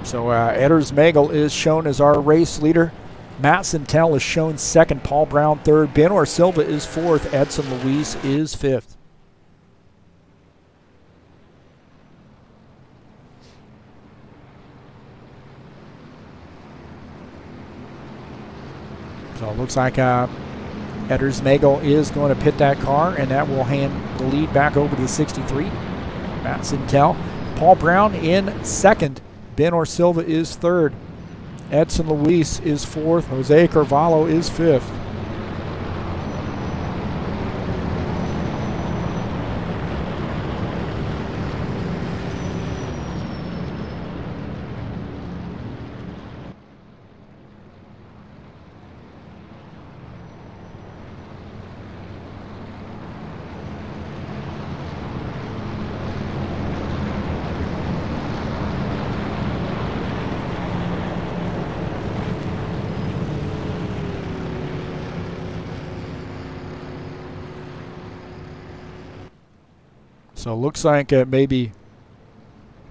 So Edders Magel is shown as our race leader. Matt Sintel is shown second. Paul Brown third. Benor Silva is fourth. Edson Luis is fifth. So it looks like Edders Magel is going to pit that car, and that will hand the lead back over to the 63. Matt Sintel. Paul Brown in second. Benor Silva is third. Edson Luis is fourth. Jose Carvalho is fifth. So it looks like maybe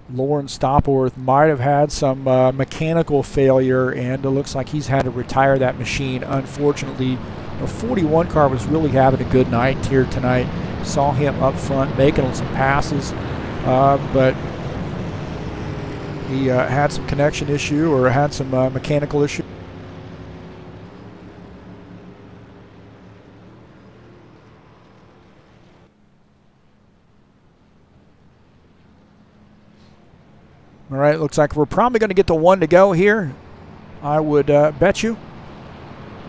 Lawrence Stopworth might have had some mechanical failure, and it looks like he's had to retire that machine. Unfortunately, the 41 car was really having a good night here tonight. Saw him up front making some passes, but he had some connection issue or had some mechanical issue. All right, looks like we're probably going to get to one to go here. I would bet you.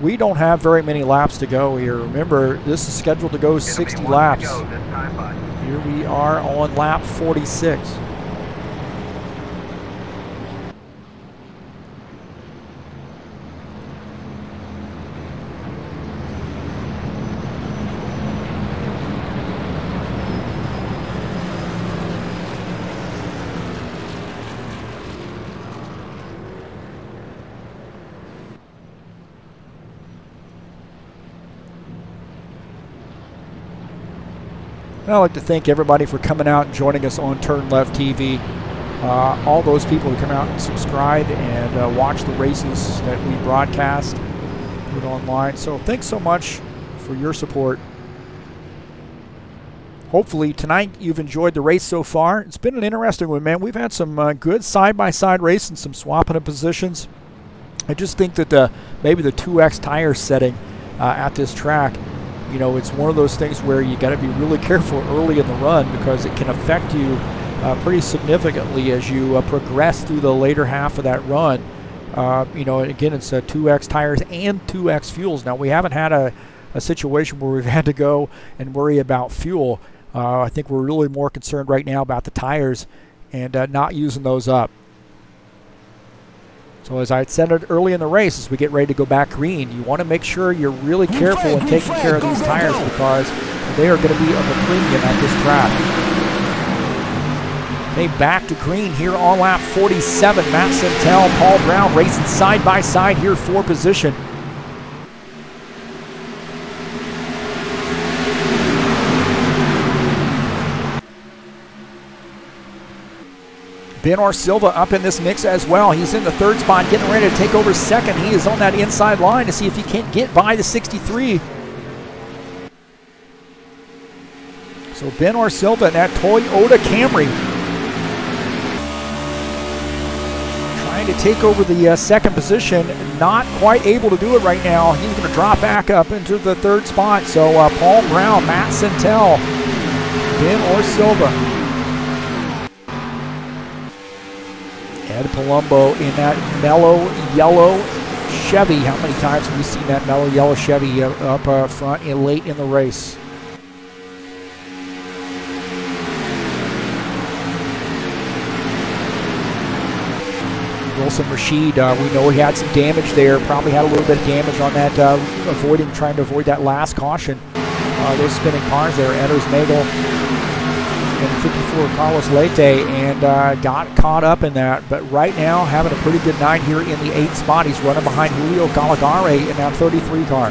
We don't have very many laps to go here. Remember, this is scheduled to go 60 laps. Here we are on lap 46. I'd like to thank everybody for coming out and joining us on TurnLeft TV. All those people who come out and subscribe and watch the races that we broadcast, put online. So thanks so much for your support. Hopefully tonight you've enjoyed the race so far. It's been an interesting one, man. We've had some good side-by-side racing, some swapping of positions. I just think that maybe the 2X tire setting at this track, you know, it's one of those things where you got to be really careful early in the run because it can affect you pretty significantly as you progress through the later half of that run. You know, again, it's 2X tires and 2X fuels. Now, we haven't had a situation where we've had to go and worry about fuel. I think we're really more concerned right now about the tires and not using those up. So as I had said it early in the race, as we get ready to go back green, you want to make sure you're really careful in taking care of these tires because they are going to be of a premium at this track. Okay, back to green here on lap 47. Matt Santel, Paul Brown racing side by side here for position. Benor Silva up in this mix as well. He's in the third spot, getting ready to take over second. He is on that inside line to see if he can't get by the 63. So Benor Silva in that Toyota Camry trying to take over the second position. Not quite able to do it right now. He's going to drop back up into the third spot. So Paul Brown, Matt Santel, Benor Silva. Ed Palumbo in that mellow yellow Chevy. How many times have we seen that mellow yellow Chevy up front and late in the race? Wilson Rashid, we know he had some damage there. Probably had a little bit of damage on that, trying to avoid that last caution. Those spinning cars there, Etters Nagel and 54 Carlos Leite, and got caught up in that. But right now, having a pretty good night here in the 8th spot. He's running behind Julio Calagare in that 33 car.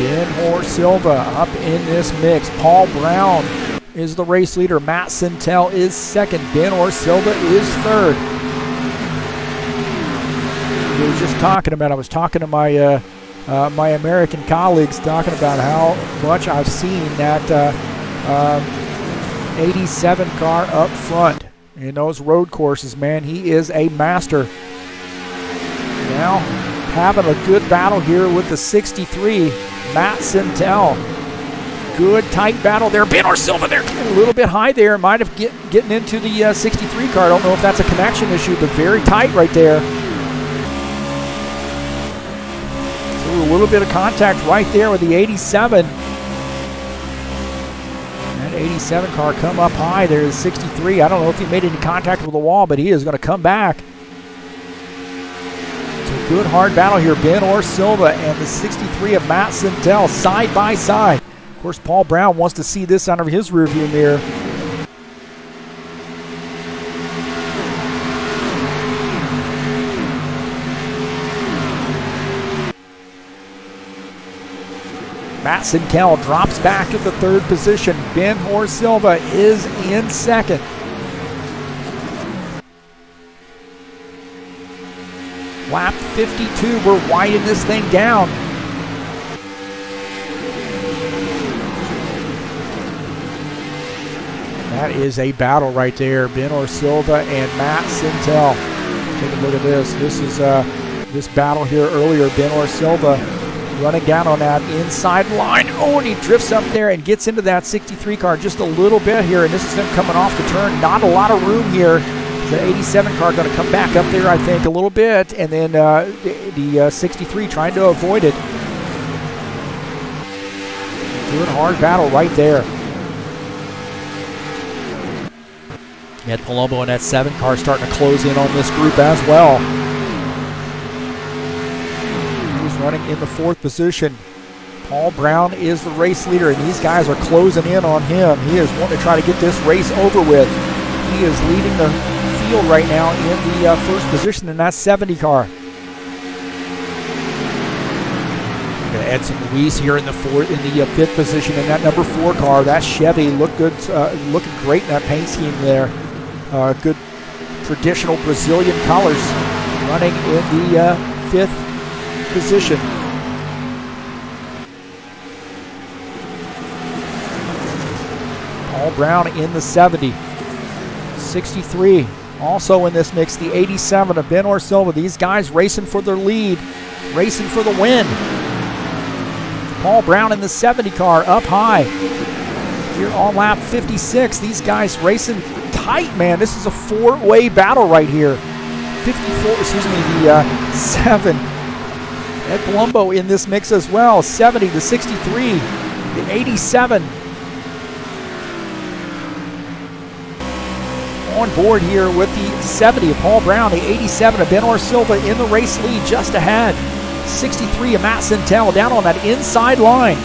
Ben Silva up in this mix. Paul Brown is the race leader. Matt Santel is second. Ben Silva is third. We were just talking about, I was talking to my my American colleagues, talking about how much I've seen that 87 car up front in those road courses. Man, he is a master. Now having a good battle here with the 63, Matt Santel. Good tight battle there. Benor Silva there, a little bit high there. Might have getting into the 63 car. I don't know if that's a connection issue, but very tight right there. A little bit of contact right there with the 87. That 87 car come up high. There's 63. I don't know if he made any contact with the wall, but he is going to come back. It's a good hard battle here. Benor Silva and the 63 of Matt Santel side by side. Of course, Paul Brown wants to see this out of his rearview mirror. Matt Sintel drops back to the 3rd position. Ben Silva is in 2nd. Lap 52, we're winding this thing down. That is a battle right there. Ben Silva and Matt Sintel. Take a look at this. This is this battle here earlier. Ben Silva running down on that inside line. Oh, and he drifts up there and gets into that 63 car just a little bit here. And this is him coming off the turn. Not a lot of room here. The 87 car going to come back up there, I think, a little bit. And then the 63 trying to avoid it. Doing a hard battle right there. Ed Palumbo and that 7 car starting to close in on this group as well. He's running in the 4th position. Paul Brown is the race leader, and these guys are closing in on him. He is wanting to try to get this race over with. He is leading the field right now in the 1st position in that 70 car. Edson Luis here in the 5th position in that number 4 car. That Chevy looked good, looking great in that paint scheme there. Good traditional Brazilian colors, running in the 5th position. Paul Brown in the 70. 63 also in this mix. The 87 of Ben Silva. These guys racing for their lead, racing for the win. Paul Brown in the 70 car up high. Here on lap 56, these guys racing tight, man. This is a 4-way battle right here. 54, excuse me, the 7. Ed Palumbo in this mix as well. 70 to 63, the 87. On board here with the 70 of Paul Brown, the 87 of Ben Silva in the race lead just ahead. 63 of Matt Sintel down on that inside line.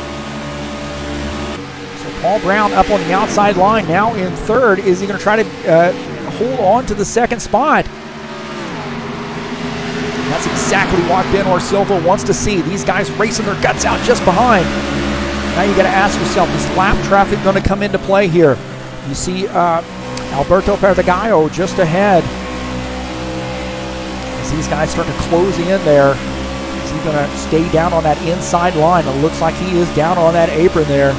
So Paul Brown up on the outside line now in 3rd. Is he going to try to hold on to the 2nd spot? That's exactly what Ben Silva wants to see. These guys racing their guts out just behind. Now you got to ask yourself, is lap traffic going to come into play here? You see Alberto Perdigallo just ahead. As these guys start to close in there. Is he going to stay down on that inside line? It looks like he is down on that apron there.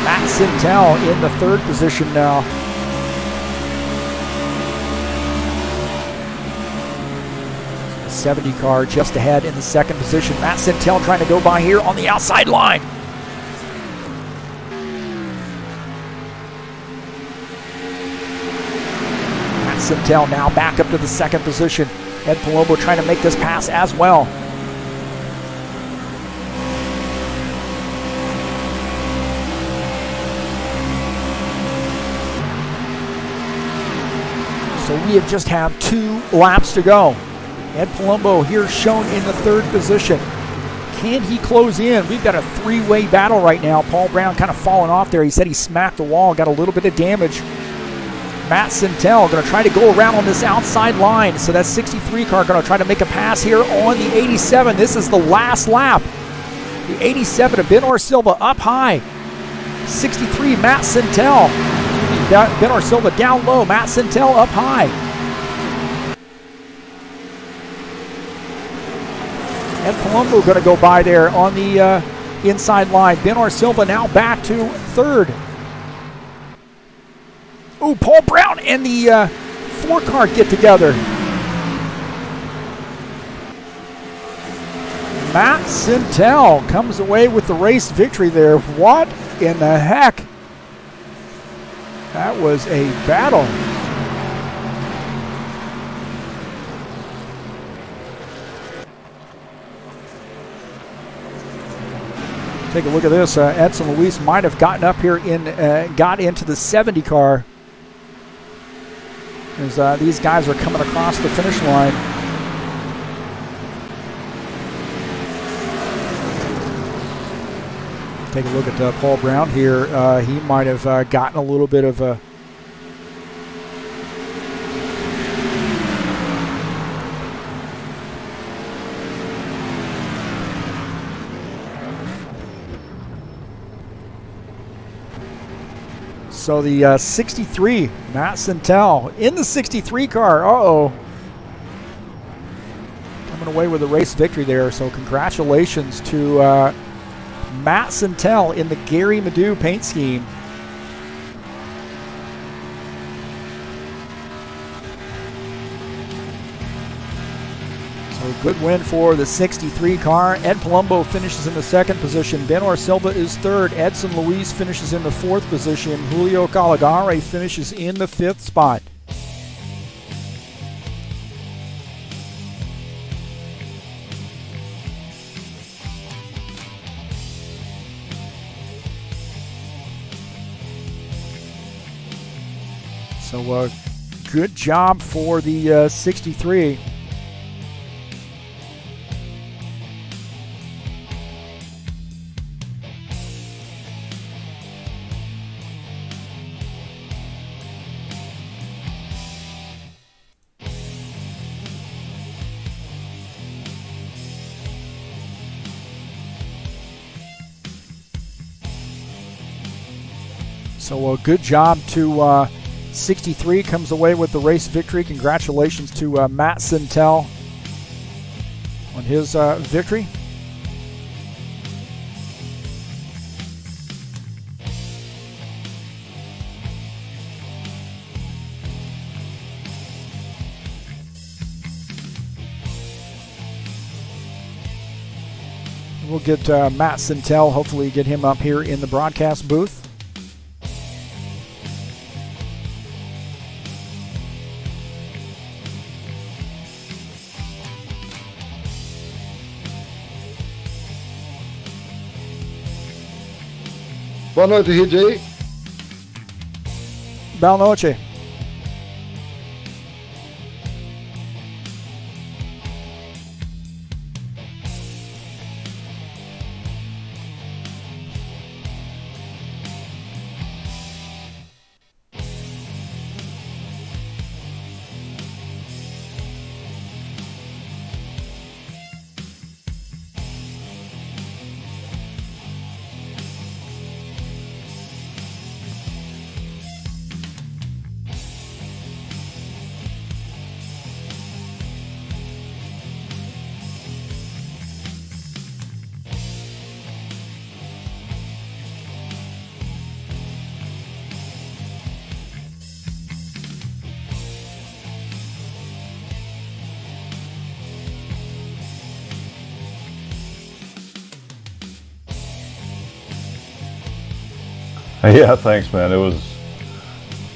Matt Sintel in the 3rd position now. The 70 car just ahead in the 2nd position. Matt Sintel trying to go by here on the outside line. Sintel now back up to the 2nd position. Ed Palumbo trying to make this pass as well. So we have just have 2 laps to go. Ed Palumbo here shown in the 3rd position. Can he close in? We've got a 3-way battle right now. Paul Brown kind of falling off there. He said he smacked the wall, got a little bit of damage. Matt Sintel going to try to go around on this outside line. So that 63 car going to try to make a pass here on the 87. This is the last lap. The 87 of Ben Silva up high. 63, Matt Sintel. Ben Silva down low. Matt Sintel up high. Ed Palumbo going to go by there on the inside line. Ben Silva now back to 3rd. Oh, Paul Brown and the 4 car get together. Matt Sintel comes away with the race victory there. What in the heck? That was a battle. Take a look at this. Edson Luis might have gotten up here got into the 70 car. As these guys are coming across the finish line. Take a look at Paul Brown here. He might have gotten a little bit of a So the 63, Matt Santel in the 63 car. Uh-oh. Coming away with a race victory there. So congratulations to Matt Santel in the Gary Madu paint scheme. So good win for the 63 car. Ed Palumbo finishes in the second position. Benor Silva is third. Edson Luis finishes in the fourth position. Julio Caligare finishes in the fifth spot. So good job for the 63. So a good job to 63, comes away with the race victory. Congratulations to Matt Santel on his victory. We'll get Matt Santel, hopefully get him up here in the broadcast booth. Boa noite, DJ. Boa noite. Yeah, thanks, man. It was,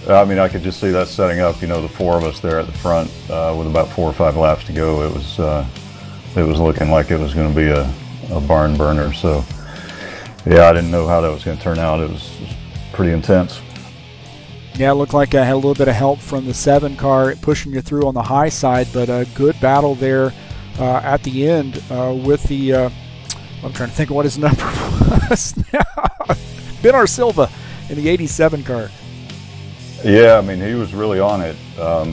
I mean, I could just see that setting up, you know, the four of us there at the front with about 4 or 5 laps to go. It was looking like it was going to be a barn burner. So, yeah, I didn't know how that was going to turn out. It was pretty intense. Yeah, it looked like I had a little bit of help from the 7 car pushing you through on the high side, but a good battle there at the end with the, I'm trying to think of what his number was now. Benor Silva in the 87 car. Yeah, I mean, he was really on it. I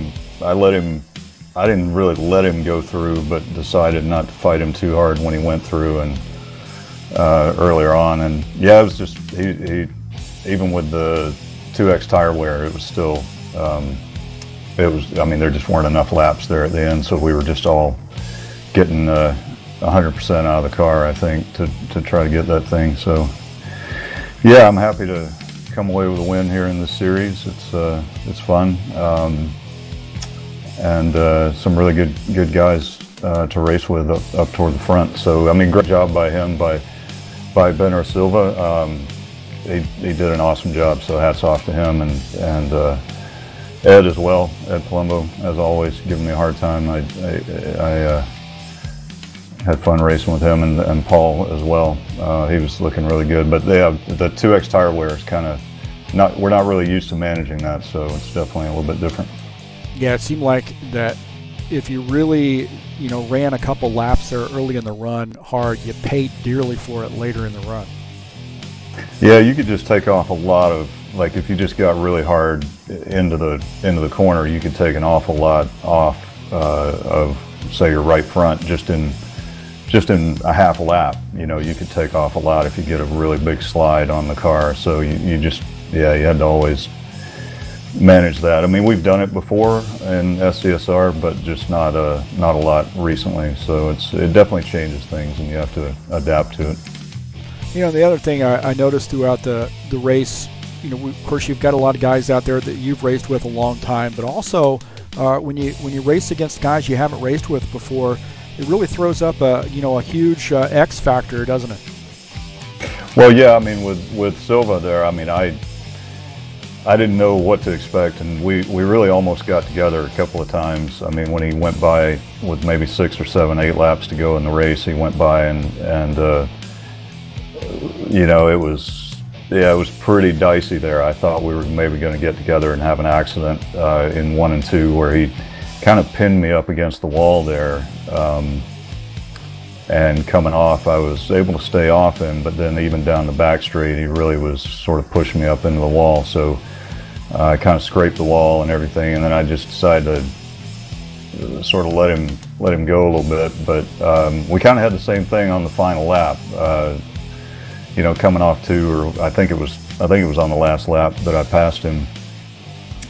didn't really let him go through, but decided not to fight him too hard when he went through and earlier on. And yeah, it was just, he even with the 2X tire wear, it was still, it was, I mean, there just weren't enough laps there at the end, so we were just all getting 100% out of the car, I think, to try to get that thing. So yeah, I'm happy to come away with a win here in this series. It's fun, and some really good guys to race with up toward the front. So I mean, great job by him, by Benor Silva. He did an awesome job. So hats off to him, and Ed as well. Ed Palumbo, as always, giving me a hard time. I had fun racing with him, and Paul as well. He was looking really good, but they have the 2X tire wear is kind of we're not really used to managing that, so it's definitely a little bit different. Yeah, it seemed like that if you really, you know, ran a couple laps there early in the run hard, you paid dearly for it later in the run. Yeah, you could just take off a lot of, like, if you just got really hard into the corner, you could take an awful lot off of, say, your right front just in a half a lap. You know, you could take off a lot if you get a really big slide on the car. So you just yeah, you had to always manage that. I mean, we've done it before in SCSR, but just not a lot recently. So it definitely changes things, and you have to adapt to it. You know, the other thing I noticed throughout the race, you know, of course, you've got a lot of guys out there that you've raced with a long time, but also when you race against guys you haven't raced with before, it really throws up a huge X factor, doesn't it? Well, yeah, I mean, with Silva there, I mean, I didn't know what to expect, and we really almost got together a couple of times. I mean, when he went by with maybe 6 or 7, 8 laps to go in the race, he went by and you know, it was pretty dicey there. I thought we were maybe going to get together and have an accident in 1 and 2 where he kind of pinned me up against the wall there. And coming off, I was able to stay off him, but then even down the back straight, he really was sort of pushing me up into the wall. So I kind of scraped the wall and everything, and then I just decided to sort of let him go a little bit. But we kind of had the same thing on the final lap. You know, coming off 2, or I think it was on the last lap that I passed him,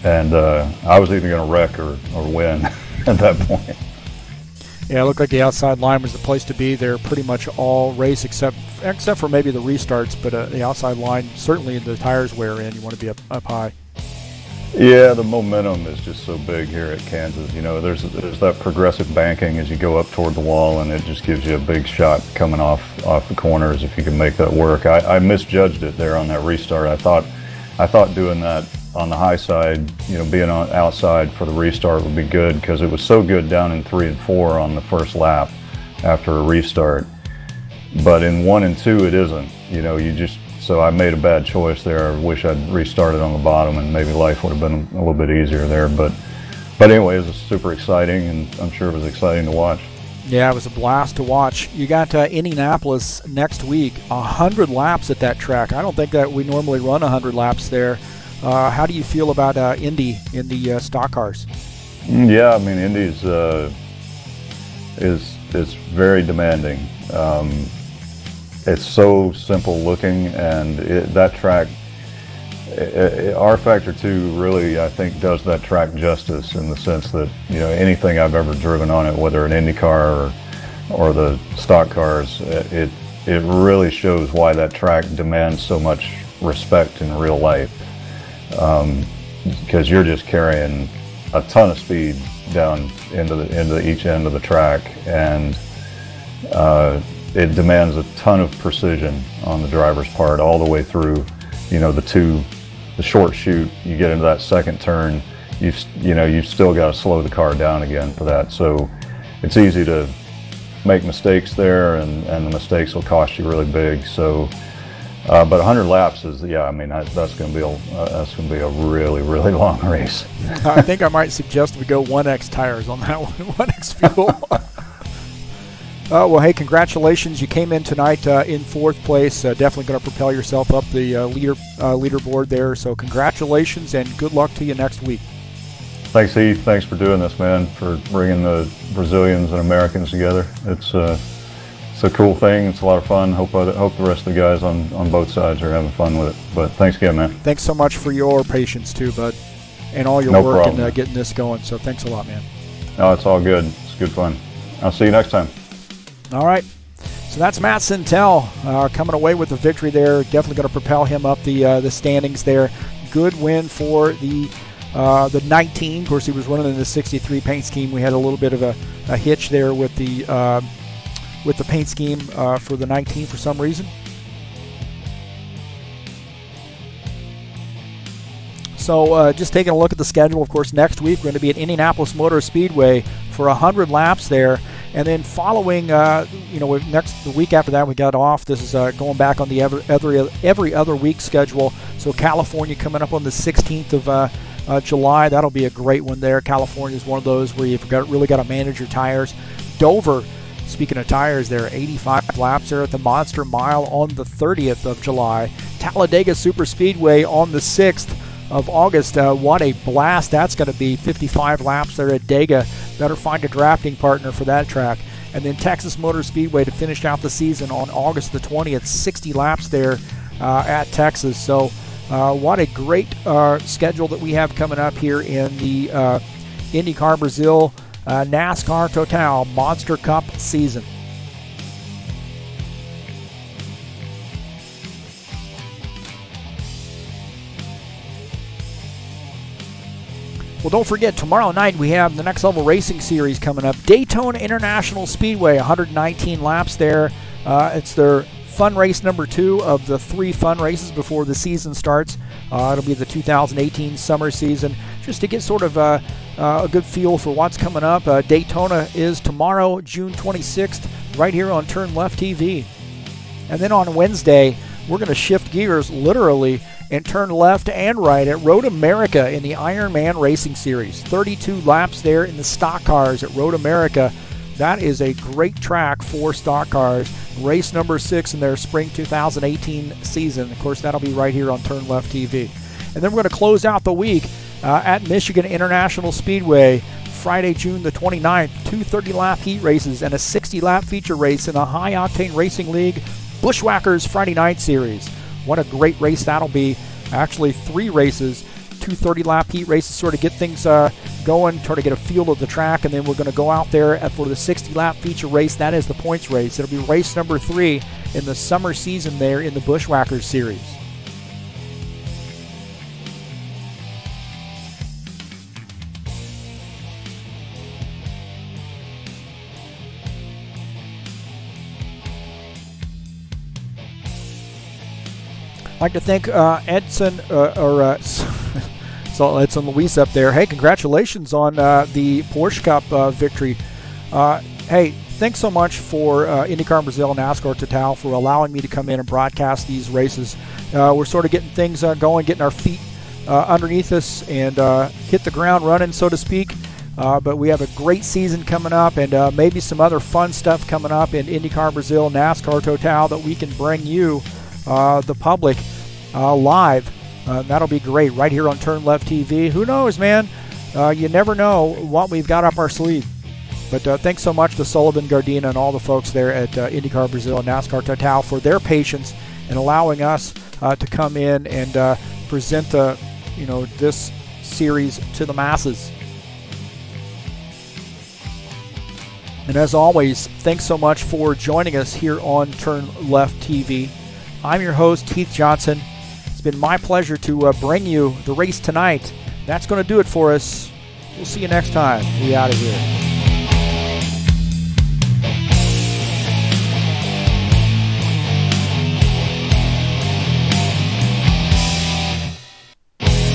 and I was either going to wreck or win at that point. Yeah, it looked like the outside line was the place to be there pretty much all race except for maybe the restarts, but the outside line, certainly the tires wear in, you want to be up high. Yeah, the momentum is just so big here at Kansas. You know, there's that progressive banking as you go up toward the wall, and it just gives you a big shot coming off the corners if you can make that work. I misjudged it there on that restart. I thought doing that on the high side, you know, being on outside for the restart would be good, because it was so good down in 3 and 4 on the first lap after a restart. But in 1 and 2, it isn't. You know, so I made a bad choice there. I wish I'd restarted on the bottom, and maybe life would have been a little bit easier there. But anyway, it was super exciting, and I'm sure it was exciting to watch. Yeah, it was a blast to watch. You got Indianapolis next week, 100 laps at that track. I don't think that we normally run 100 laps there. How do you feel about Indy in the stock cars? Yeah, I mean, Indy is very demanding. It's so simple looking, and that track, rFactor 2 really, I think, does that track justice, in the sense that, you know, anything I've ever driven on it, whether an Indy car or the stock cars, it really shows why that track demands so much respect in real life, because you're just carrying a ton of speed down into each end of the track, and it demands a ton of precision on the driver's part all the way through. You know, the short chute, you get into that second turn, you've still got to slow the car down again for that. So it's easy to make mistakes there, and the mistakes will cost you really big. So, but 100 laps is, yeah, I mean, that's going to be a really, really long race. I think I might suggest we go 1X tires on that one, 1X fuel. Well, hey, congratulations. You came in tonight in 4th place. Definitely going to propel yourself up the leaderboard there. So congratulations, and good luck to you next week. Thanks, Heath. Thanks for doing this, man, for bringing the Brazilians and Americans together. It's a cool thing. It's a lot of fun. Hope the rest of the guys on both sides are having fun with it. But thanks again, man. Thanks so much for your patience, too, bud, and all your No work problem. in getting this going. So thanks a lot, man. No, it's all good. It's good fun. I'll see you next time. All right, so that's Matt Sintel coming away with the victory there. Definitely going to propel him up the standings there. Good win for the 19. Of course, he was running in the 63 paint scheme. We had a little bit of a hitch there with the paint scheme for the 19 for some reason. So just taking a look at the schedule, of course, next week we're going to be at Indianapolis Motor Speedway for 100 laps there. And then following, the week after that we got off. This is going back on the every other week schedule. So California coming up on the 16th of July. That'll be a great one there. California is one of those where you've really got to manage your tires. Dover, speaking of tires there, 85 laps there at the Monster Mile on the 30th of July. Talladega Super Speedway on the 6th of August. What a blast that's going to be. 55 laps there at Dega. Better find a drafting partner for that track. And then Texas Motor Speedway to finish out the season on August the 20th. 60 laps there at Texas. So What a great schedule that we have coming up here in the IndyCar Brazil NASCAR Total Monster Cup season. Well, don't forget, tomorrow night we have the Next Level Racing Series coming up. Daytona International Speedway, 119 laps there. It's their fun race number 2 of the 3 fun races before the season starts. It'll be the 2018 summer season. Just to get sort of a good feel for what's coming up, Daytona is tomorrow, June 26th, right here on TurnLeft TV. And then on Wednesday, we're going to shift gears, literally, and turn left and right at Road America in the Ironman Racing Series. 32 laps there in the stock cars at Road America. That is a great track for stock cars. Race number 6 in their spring 2018 season. Of course, that'll be right here on TurnLeft TV. And then we're going to close out the week at Michigan International Speedway, Friday, June the 29th. 2 30-lap heat races and a 60-lap feature race in the High Octane Racing League Bushwhackers Friday Night Series. What a great race that'll be. Actually, 3 races, 2 30-lap heat races, sort of get things going, try to get a feel of the track, and then we're going to go out there for the 60-lap feature race. That is the points race. It'll be race number 3 in the summer season there in the Bushwhackers Series. I'd like to thank Edson, so Edson Luis up there. Hey, congratulations on the Porsche Cup victory. Hey, thanks so much for IndyCar Brazil and NASCAR Total for allowing me to come in and broadcast these races. We're sort of getting things going, getting our feet underneath us and hit the ground running, so to speak. But we have a great season coming up and maybe some other fun stuff coming up in IndyCar Brazil, NASCAR Total that we can bring you, the public, live. That'll be great right here on TurnLeft TV. Who knows, man? You never know what we've got up our sleeve. But thanks so much to Sullivan, Gardena, and all the folks there at IndyCar Brazil and NASCAR Total for their patience in allowing us to come in and present this series to the masses. And as always, thanks so much for joining us here on TurnLeft TV. I'm your host, Heath Johnson. It's been my pleasure to bring you the race tonight. That's going to do it for us. We'll see you next time. We out of here.